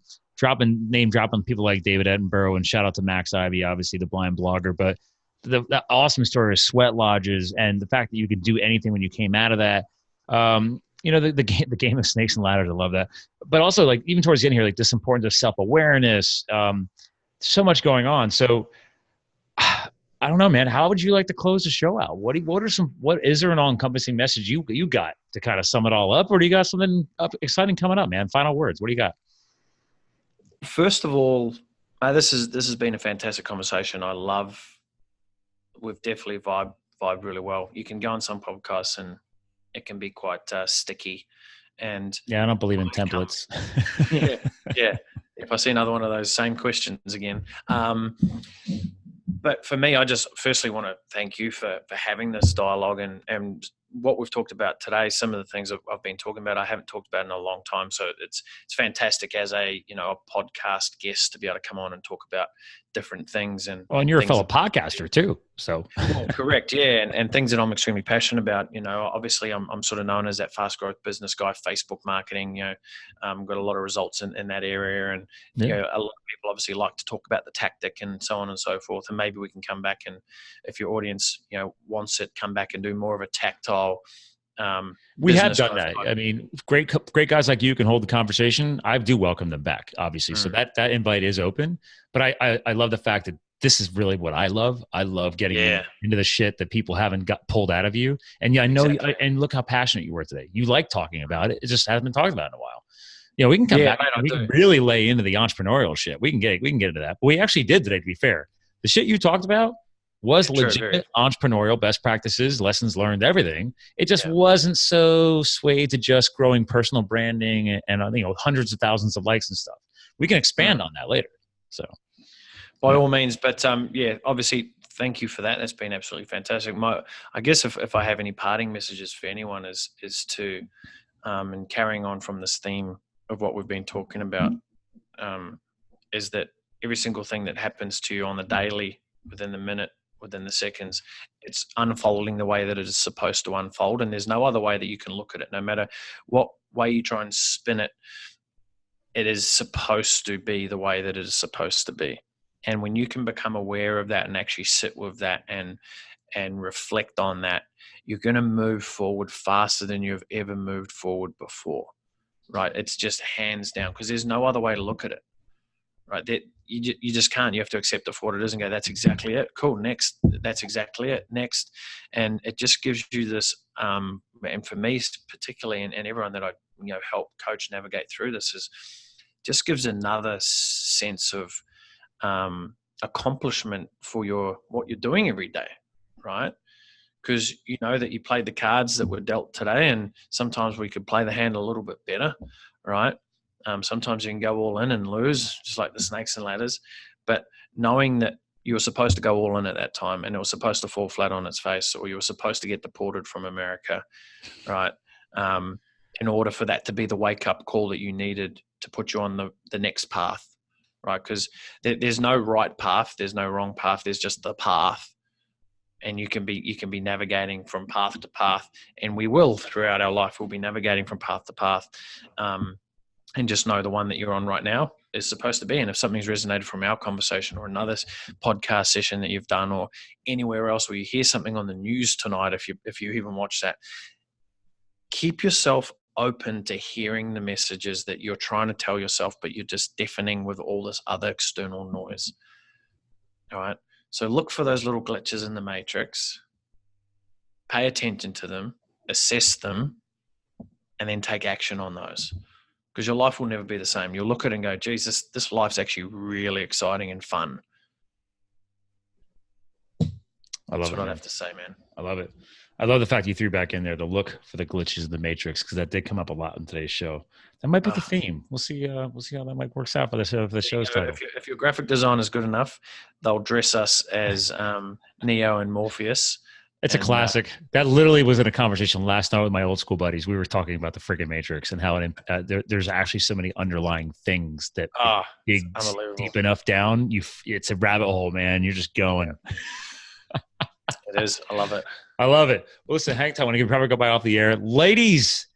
Name dropping people like David Attenborough, and shout out to Max Ivy, obviously the blind blogger. But the awesome story of sweat lodges and the fact that you could do anything when you came out of that. The game of snakes and ladders. I love that. But also, like, even towards the end here, like this importance of self-awareness. So much going on. So I don't know, man. How would you like to close the show out? What is there an all-encompassing message you got to kind of sum it all up, or do you got something exciting coming up, man? Final words. What do you got? First of all, this has been a fantastic conversation. We've definitely vibed really well. You can go on some podcasts and it can be quite sticky. And yeah, I don't believe in templates. Yeah. If I see another one of those same questions again. But for me, I just firstly want to thank you for having this dialogue and what we've talked about today. Some of the things I've been talking about, I haven't talked about in a long time. So it's fantastic as a podcast guest to be able to come on and talk about different things. And you're a fellow podcaster too. So correct. Yeah. And things that I'm extremely passionate about, obviously I'm sort of known as that fast growth business guy, Facebook marketing, got a lot of results in that area. And, a lot of people obviously like to talk about the tactic and so on and so forth. And maybe we can come back and if your audience, wants it, come back and do more of a tactile, we have done that. I mean, great guys like you can hold the conversation. I do welcome them back, obviously. So that invite is open, but I love the fact that this is really what I love. I love getting into the shit that people haven't got pulled out of you. And I know, and look how passionate you were today. You like talking about it. It just hasn't been talked about in a while. We can come back. We can really lay into the entrepreneurial shit. We can get into that. But we actually did today, to be fair. The shit you talked about was legitimate entrepreneurial best practices, lessons learned, everything. It just wasn't so swayed to just growing personal branding and hundreds of thousands of likes and stuff. We can expand on that later. So by all means, but obviously thank you for that. That's been absolutely fantastic. I guess if I have any parting messages for anyone is to and carrying on from this theme of what we've been talking about, is that every single thing that happens to you on the daily, within the minute, within the seconds, it's unfolding the way that it is supposed to unfold. And there's no other way that you can look at it. No matter what way you try and spin it, it is supposed to be the way that it is supposed to be. And when you can become aware of that and actually sit with that and reflect on that, you're going to move forward faster than you've ever moved forward before, right? It's just hands down, because there's no other way to look at it, right? That you just can't. You have to accept it for what it is and go, that's exactly it. Cool. Next. That's exactly it. Next. And it just gives you this, and for me particularly, and everyone that I help coach navigate through this, is just gives another sense of accomplishment for what you're doing every day, right? Because you know that you played the cards that were dealt today, and sometimes we could play the hand a little bit better, right? Sometimes you can go all in and lose, just like the snakes and ladders. But knowing that you were supposed to go all in at that time, and it was supposed to fall flat on its face, or you were supposed to get deported from America, right? In order for that to be the wake-up call that you needed to put you on the next path, right? Because there's no right path, there's no wrong path, there's just the path. And you can be navigating from path to path, and we will throughout our life. We'll be navigating from path to path, and just know the one that you're on right now is supposed to be. And if something's resonated from our conversation or another podcast session that you've done, or anywhere else, or you hear something on the news tonight, if you even watch that, keep yourself open to hearing the messages that you're trying to tell yourself, but you're just deafening with all this other external noise. All right. So look for those little glitches in the matrix, pay attention to them, assess them, and then take action on those. Because your life will never be the same. You'll look at it and go, geez, this life's actually really exciting and fun. That's what I'd have to say, man. I love it. I love the fact you threw back in there to look for the glitches in the matrix, because that did come up a lot in today's show. That might be the theme. We'll see how that might work out for the show's title. If your graphic design is good enough, they'll dress us as Neo and Morpheus. It's a classic. That literally was in a conversation last night with my old school buddies. We were talking about the friggin' Matrix and how there's actually so many underlying things that dig deep enough down. It's a rabbit hole, man. You're just going. It is. I love it. I love it. Well, listen, hang tight. I want to probably go by off the air. Ladies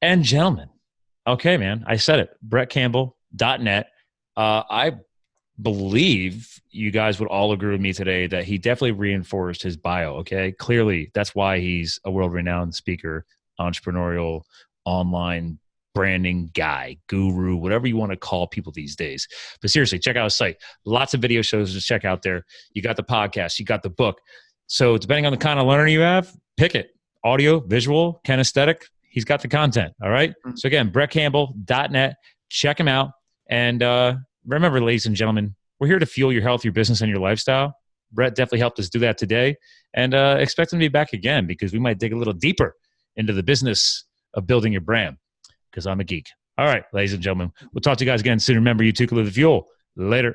and gentlemen. Okay, man. I said it. BrettCampbell.net. I believe you guys would all agree with me today that he definitely reinforced his bio. Okay. Clearly that's why he's a world-renowned speaker, entrepreneurial, online branding guy, guru, whatever you want to call people these days. But seriously, check out his site. Lots of video shows to check out there. You got the podcast, you got the book. So depending on the kind of learner you have, pick it. Audio, visual, kinesthetic. He's got the content. All right. So again, BrettCampbell.net. Check him out. And remember, ladies and gentlemen, we're here to fuel your health, your business, and your lifestyle. Brett definitely helped us do that today. And expect him to be back again, because we might dig a little deeper into the business of building your brand, because I'm a geek. All right, ladies and gentlemen, we'll talk to you guys again soon. Remember, you too can live the fuel. Later.